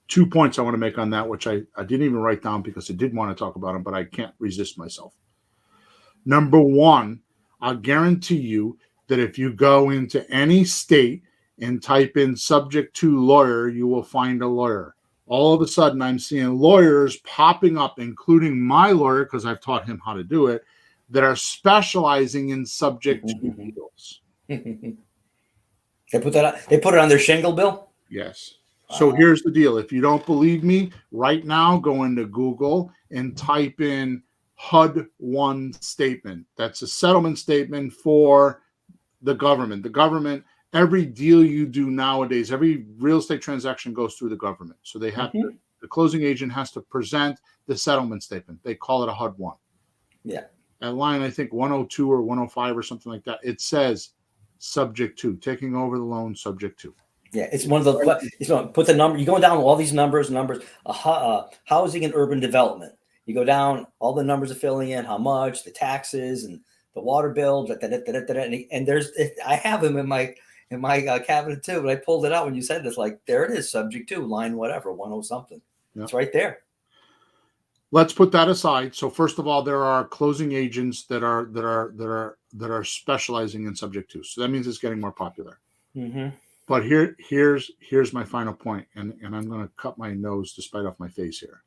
2 points I want to make on that, which I didn't even write down because I did want to talk about them, but I can't resist myself. Number one, I'll guarantee you that if you go into any state and type in subject to lawyer, you will find a lawyer. All of a sudden, I'm seeing lawyers popping up, including my lawyer, because I've taught him how to do it, that are specializing in subject to deals. They put it on their shingle, Bill? Yes. So here's the deal. If you don't believe me, right now go into Google and type in HUD-1 statement. That's a settlement statement for the government. The government, every deal you do nowadays, every real estate transaction goes through the government. So they have to, the closing agent has to present the settlement statement. They call it a HUD-1. Yeah. At line, I think 102 or 105 or something like that, it says subject to, taking over the loan subject to. Yeah, it's one of the put the number. You go down all these numbers, housing and urban development. You go down all the numbers are filling in how much, the taxes and the water bill. And there's I have them in my cabinet too. But I pulled it out when you said this. Like there it is, subject to line whatever 10 something. Yep. It's right there. Let's put that aside. So first of all, there are closing agents that are specializing in subject to. So that means it's getting more popular. Mm-hmm. But here's my final point, and I'm going to cut my nose to spite off my face here.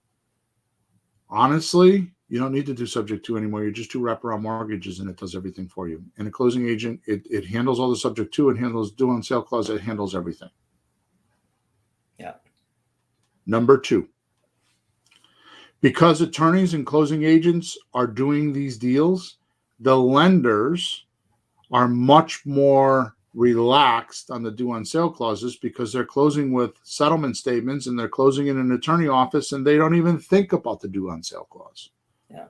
Honestly, you don't need to do subject to anymore. You just do wraparound mortgages, and it does everything for you. And a closing agent, it handles all the subject to, it handles due on sale clause, it handles everything. Yeah. Number two, because attorneys and closing agents are doing these deals, the lenders are much more relaxed on the due on sale clauses because they're closing with settlement statements and they're closing in an attorney office and they don't even think about the due on sale clause. Yeah.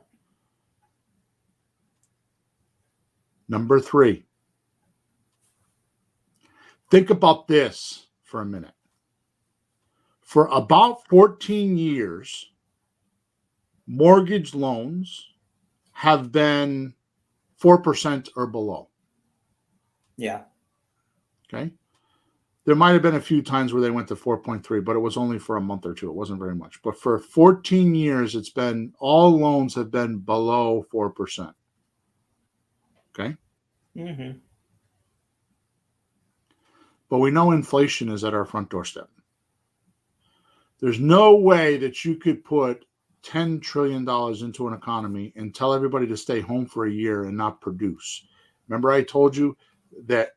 Number three, think about this for a minute. For about 14 years, mortgage loans have been 4% or below. Yeah. Okay. There might have been a few times where they went to 4.3, but it was only for a month or two. It wasn't very much. But for 14 years, it's been all loans have been below 4%. Okay. Mm-hmm. But we know inflation is at our front doorstep. There's no way that you could put $10 trillion into an economy and tell everybody to stay home for a year and not produce. Remember I told you that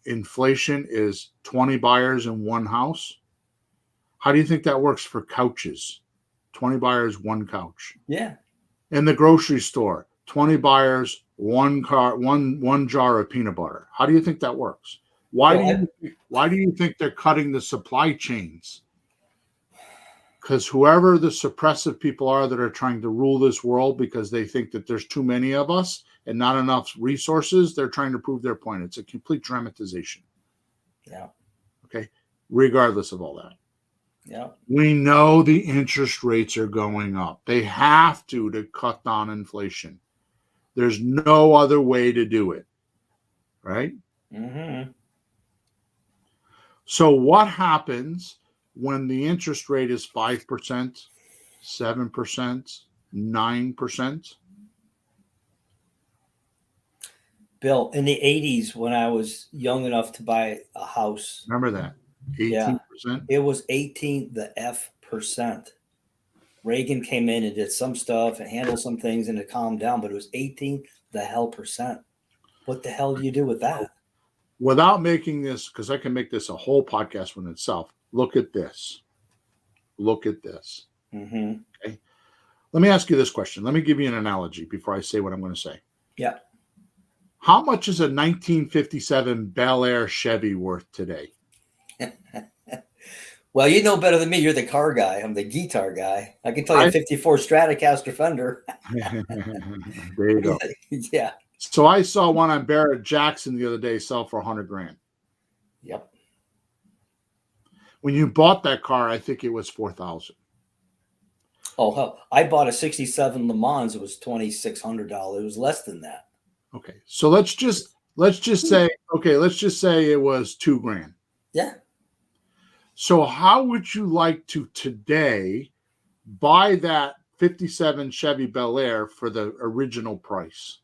inflation is 20 buyers in one house? How do you think that works for couches? 20 buyers, one couch. Yeah. In the grocery store, 20 buyers, one jar of peanut butter. How do you think that works? Why do you think they're cutting the supply chains? Because whoever the suppressive people are that are trying to rule this world because they think that there's too many of us and not enough resources, they're trying to prove their point. It's a complete dramatization. Yeah. Okay. Regardless of all that. Yeah. We know the interest rates are going up. They have to cut down inflation. There's no other way to do it. Right? Mm-hmm. So what happens when the interest rate is 5%, 7%, 9%? Bill, in the 80s, when I was young enough to buy a house. Remember that? 18%? Yeah, it was 18%. Reagan came in and did some stuff and handled some things and it calmed down, but it was 18%. What the hell do you do with that? Without making this, because I can make this a whole podcast in itself. Look at this. Look at this. Mm-hmm. Okay. Let me ask you this question. Let me give you an analogy before I say what I'm going to say. Yeah. How much is a 1957 Bel Air Chevy worth today? Well, you know better than me. You're the car guy. I'm the guitar guy. I can tell you a 54 Stratocaster Fender. There you go. Yeah. So I saw one on Barrett Jackson the other day sell for $100,000. Yep. When you bought that car, I think it was $4,000. Oh, hell. I bought a 67 Le Mans. It was $2,600. It was less than that. Okay. So let's just say, it was $2,000. Yeah. So how would you like to today buy that 57 Chevy Bel Air for the original price?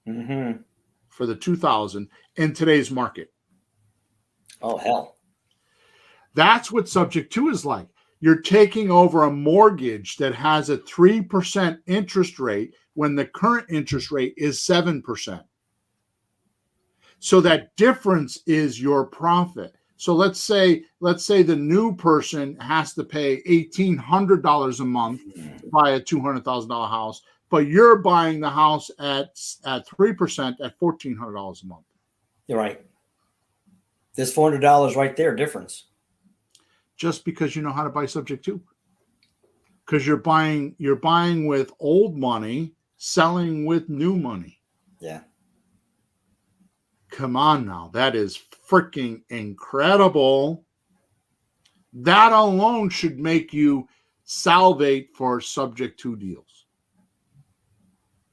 Mm-hmm. For the 2000 in today's market? Oh, hell. That's what subject to is like. You're taking over a mortgage that has a 3% interest rate when the current interest rate is 7%. So that difference is your profit. So let's say the new person has to pay $1,800 a month to buy a $200,000 house, but you're buying the house at 3% at $1,400 a month. You're right. There's $400 right there difference. Just because you know how to buy subject to. Because you're buying with old money, selling with new money. Yeah. Come on now. That is freaking incredible. That alone should make you salivate for subject to deals.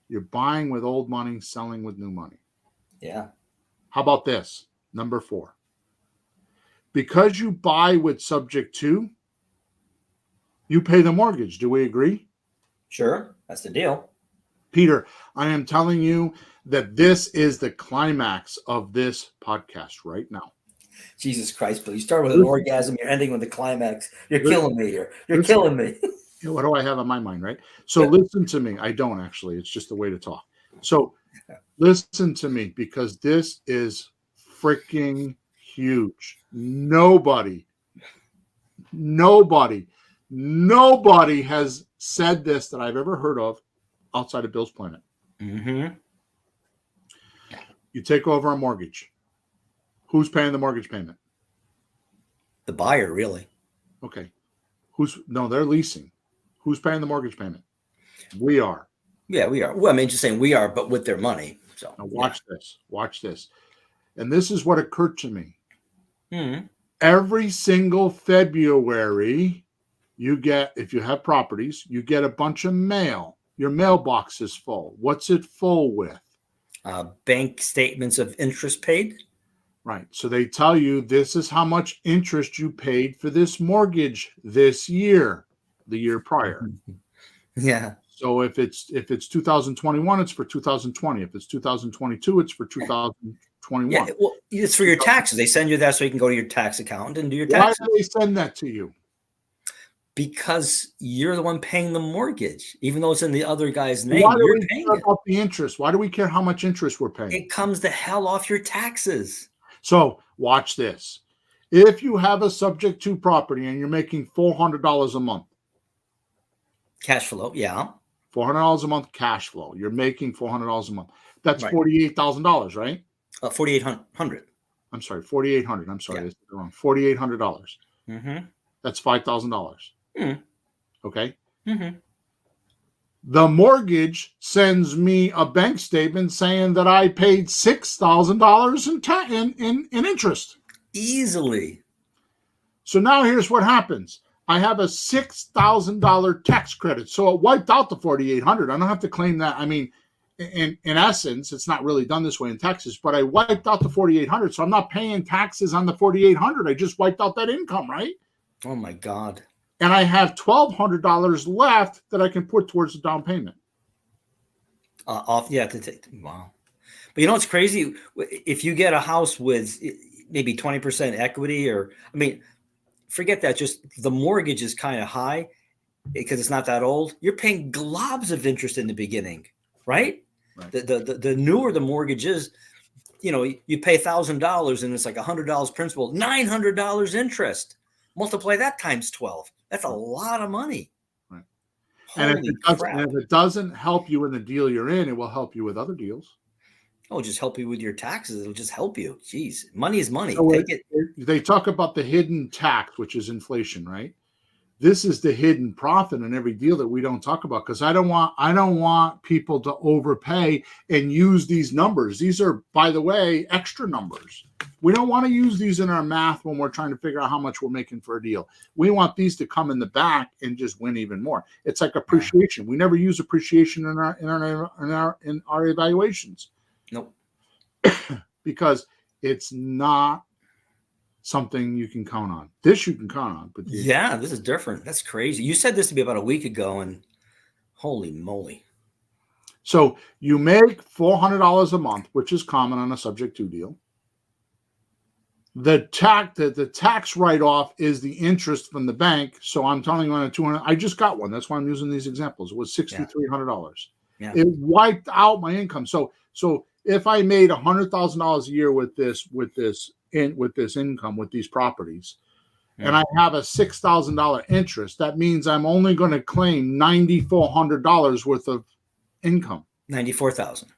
You're buying with old money, selling with new money. Yeah. How about this? Number 4. Because you buy with subject to, you pay the mortgage. Do we agree? Sure. That's the deal. Peter, I am telling you that this is the climax of this podcast right now. Jesus Christ, but you start with an orgasm, you're ending with the climax. You're killing me here. You're killing me. What do I have on my mind, right? So listen to me. I don't actually. It's just a way to talk. So listen to me, because this is freaking huge. Nobody has said this that I've ever heard of outside of Bill's Planet. Mm-hmm. You take over a mortgage. Who's paying the mortgage payment? The buyer, really. Okay. They're leasing. Who's paying the mortgage payment? We are. Yeah, we are. Well, I mean, just saying we are, but with their money. So now watch this. Watch this. And this is what occurred to me. Mm-hmm. Every single February, you get, if you have properties, you get a bunch of mail. Your mailbox is full. What's it full with? Bank statements of interest paid. Right. So they tell you this is how much interest you paid for this mortgage this year, the year prior. Yeah. So if it's 2021, it's for 2020. If it's 2022, it's for 2021. Yeah. Well, it's for your taxes. They send you that so you can go to your tax account and do your taxes. Why do they send that to you? Because you're the one paying the mortgage, even though it's in the other guy's name. Why do you're we paying care it. about the interest? Why do we care how much interest we're paying? It comes the hell off your taxes. So watch this. If you have a subject to property and you're making $400 a month. Cash flow, yeah. $400 a month cash flow. You're making $400 a month. That's right. $48,000, right? 4,800. I'm sorry, 4,800. I'm sorry, Yeah. I said it wrong. $4,800. Mm-hmm. That's $5,000. Mm. Okay. Mm-hmm. The mortgage sends me a bank statement saying that I paid $6,000 in interest. Easily. So now here's what happens. I have a $6,000 tax credit. So it wiped out the $4,800. I don't have to claim that. I mean, in essence, it's not really done this way in Texas, but I wiped out the $4,800. So I'm not paying taxes on the $4,800. I just wiped out that income, right? Oh my God. And I have $1,200 left that I can put towards the down payment. Wow. But you know what's crazy? If you get a house with maybe 20% equity, or, I mean, forget that. Just the mortgage is kind of high because it's not that old. You're paying globs of interest in the beginning, right? Right. The newer the mortgage is, you pay $1,000 and it's like $100 principal, $900 interest. Multiply that times 12. That's a lot of money. Right. Holy crap. And if it doesn't help you in the deal you're in, it will help you with other deals. It'll just help you with your taxes. It'll just help you. Jeez, money is money. So Take it. They talk about the hidden tax, which is inflation, right? This is the hidden profit in every deal that we don't talk about, because I don't want people to overpay and use these numbers. These are, by the way, extra numbers. We don't want to use these in our math when we're trying to figure out how much we're making for a deal. We want these to come in the back and just win even more. It's like appreciation. We never use appreciation in our evaluations. Nope. Because it's not something you can count on. This you can count on. But this is different. That's crazy. You said this to me about a week ago, and holy moly. So you make $400 a month, which is common on a subject to deal. The tax write-off is the interest from the bank. So I'm telling you on a 200, I just got one. That's why I'm using these examples. It was $6,300. Yeah. It wiped out my income. So if I made $100,000 a year with this income, with these properties, and I have a $6,000 interest, that means I'm only going to claim $9,400 worth of income. 94,000.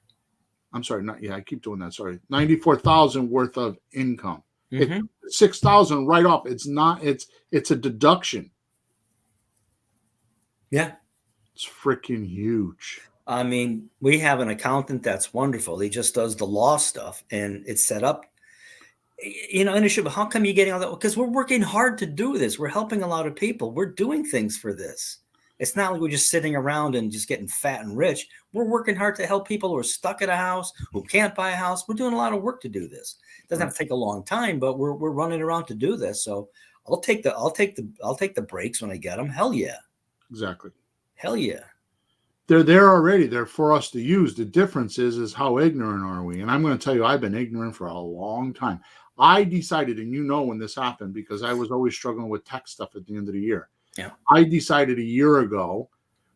I'm sorry, I keep doing that. Sorry, 94,000 worth of income. Mm-hmm. 6,000 right off. It's not. It's a deduction. Yeah, it's freaking huge. I mean, we have an accountant that's wonderful. He just does the law stuff, and it's set up. And it should. How come you're getting all that? Because we're working hard to do this. We're helping a lot of people. We're doing things for this. It's not like we're just sitting around and just getting fat and rich. We're working hard to help people who are stuck at a house, who can't buy a house. We're doing a lot of work to do this. It doesn't have to take a long time, but we're running around to do this. So I'll take the breaks when I get them. Hell yeah. Exactly. Hell yeah. They're there already. They're for us to use. The difference is how ignorant are we? And I'm going to tell you, I've been ignorant for a long time. I decided, and when this happened, because I was always struggling with tax stuff at the end of the year. Yeah. I decided a year ago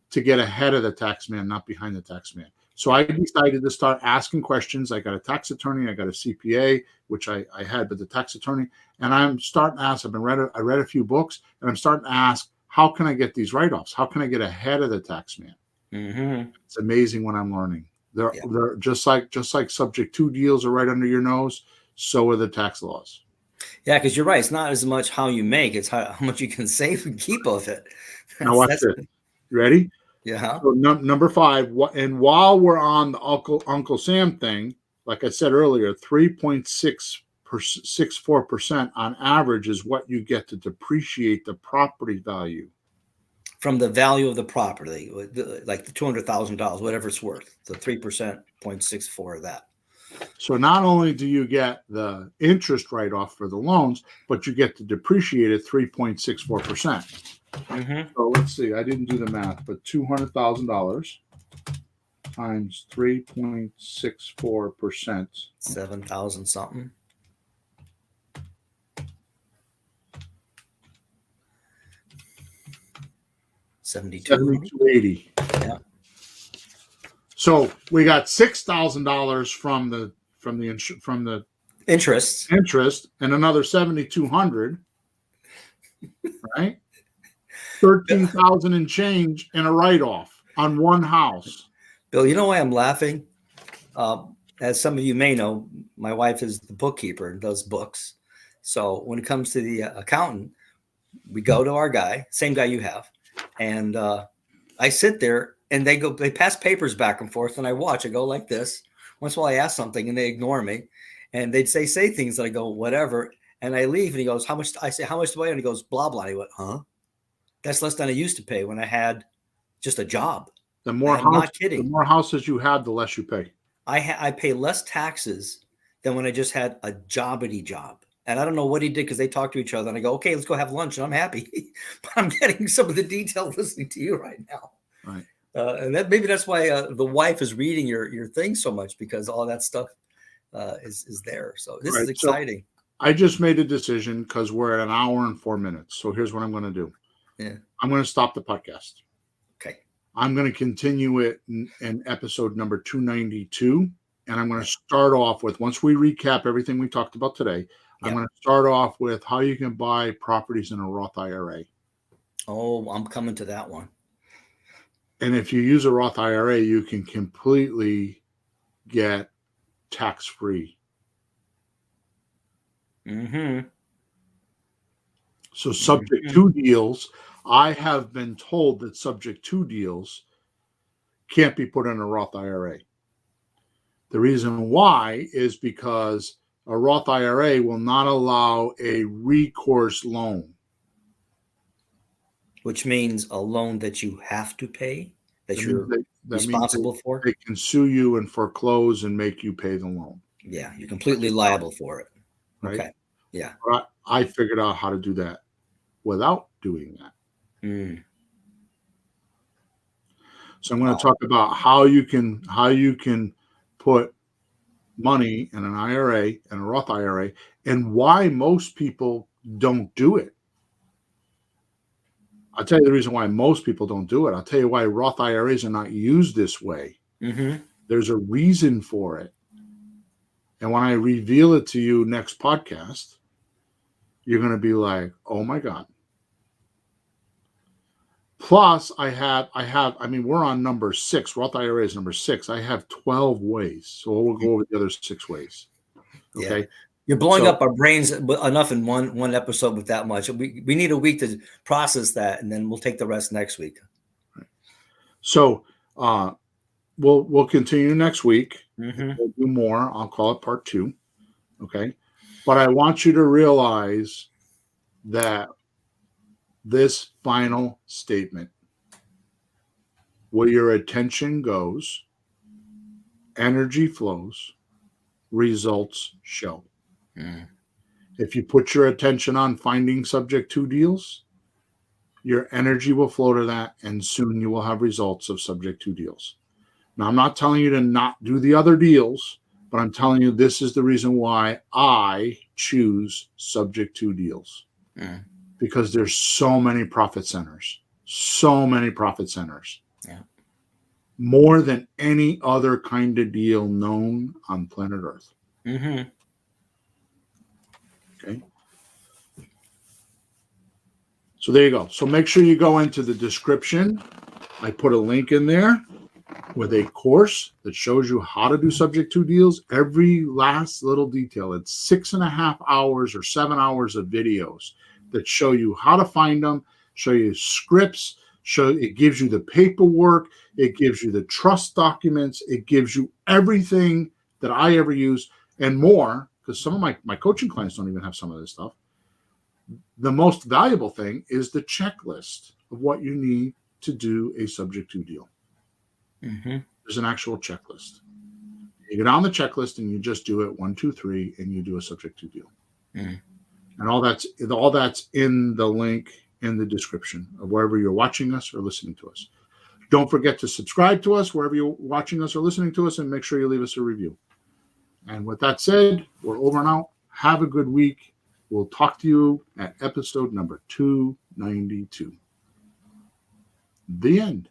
to get ahead of the tax man, not behind the tax man. So I decided to start asking questions. I got a tax attorney. I got a CPA, which I had, but the tax attorney. And I'm starting to ask. I read a few books, and I'm starting to ask, how can I get these write-offs? How can I get ahead of the tax man? Mm-hmm. It's amazing what I'm learning. They're just like subject to deals are right under your nose. So are the tax laws. Yeah, because you're right. It's not as much how you make; it's how much you can save and keep of it. Now watch this. You ready? Yeah. So number 5. And while we're on the Uncle Sam thing, like I said earlier, 3.64% on average is what you get to depreciate the property value. From the value of the property, like the $200,000, whatever it's worth, the 3.64% of that. So not only do you get the interest write-off for the loans, but you get to depreciate at 3.64%. Mm-hmm. So let's see. I didn't do the math, but $200,000 times 3.64%. 7,000 something. $7,280. Yeah. So we got $6,000 from the interest, and another $7,200, right? 13,000 and change in a write-off on one house. Bill, you know why I'm laughing? As some of you may know, my wife is the bookkeeper and does books. So when it comes to the accountant, we go to our guy, same guy you have, and I sit there. And they pass papers back and forth, and I watch. I go like this. Once in a while, I ask something, and they ignore me. And they'd say things that I go, whatever. And I leave, and he goes, how much? I say, how much do I owe? And he goes, blah, blah. And he went, huh? That's less than I used to pay when I had just a job. The more houses you have, the less you pay. I pay less taxes than when I just had a jobbity job. And I don't know what he did because they talk to each other. And I go, okay, let's go have lunch. And I'm happy. But I'm getting some of the detail listening to you right now. Right. And that's why the wife is reading your thing so much, because all that stuff is there. So this is exciting. So I just made a decision because we're at 1 hour and 4 minutes. So here's what I'm going to do. Yeah. I'm going to stop the podcast. Okay. I'm going to continue it in episode number 292. And I'm going to start off with, once we recap everything we talked about today, I'm going to start off with how you can buy properties in a Roth IRA. Oh, I'm coming to that one. And if you use a Roth IRA, you can completely get tax-free. Mm-hmm. So subject to deals, I have been told that subject to deals can't be put in a Roth IRA. The reason why is because a Roth IRA will not allow a recourse loan. Which means a loan that you have to pay, that you're responsible for. They can sue you and foreclose and make you pay the loan. Yeah, you're completely liable for it. Right? Okay. Yeah. But I figured out how to do that without doing that. So I'm going to talk about how you can put money in an IRA and a Roth IRA and why most people don't do it. I'll tell you the reason why most people don't do it. I'll tell you why Roth IRAs are not used this way. Mm-hmm. There's a reason for it. And when I reveal it to you next podcast, you're going to be like, oh my God. Plus, we're on number 6. Roth IRA is number 6. I have 12 ways. So we'll go over the other 6 ways. Okay. Yeah. You're blowing up our brains enough in one episode with that much. We need a week to process that, and then we'll take the rest next week. Right. So we'll continue next week. Mm-hmm. We'll do more. I'll call it part 2. Okay. But I want you to realize that this final statement, where your attention goes, energy flows, results show. If you put your attention on finding subject to deals, your energy will flow to that, and soon you will have results of subject to deals. Now, I'm not telling you to not do the other deals, but I'm telling you this is the reason why I choose subject to deals. Because there's so many profit centers. Yeah. More than any other kind of deal known on planet Earth. Mm-hmm. Okay. So there you go. So make sure you go into the description. I put a link in there with a course that shows you how to do subject to deals. Every last little detail. It's 6.5 hours or 7 hours of videos that show you how to find them, show you scripts, it gives you the paperwork, it gives you the trust documents, it gives you everything that I ever use and more, because some of my coaching clients don't even have some of this stuff. The most valuable thing is the checklist of what you need to do a subject to deal. Mm-hmm. There's an actual checklist. You get on the checklist and you just do it 1, 2, 3, and you do a subject to deal. And all that's in the link in the description of wherever you're watching us or listening to us. Don't forget to subscribe to us wherever you're watching us or listening to us, and make sure you leave us a review. And with that said, we're over and out. Have a good week. We'll talk to you at episode number 292. The end.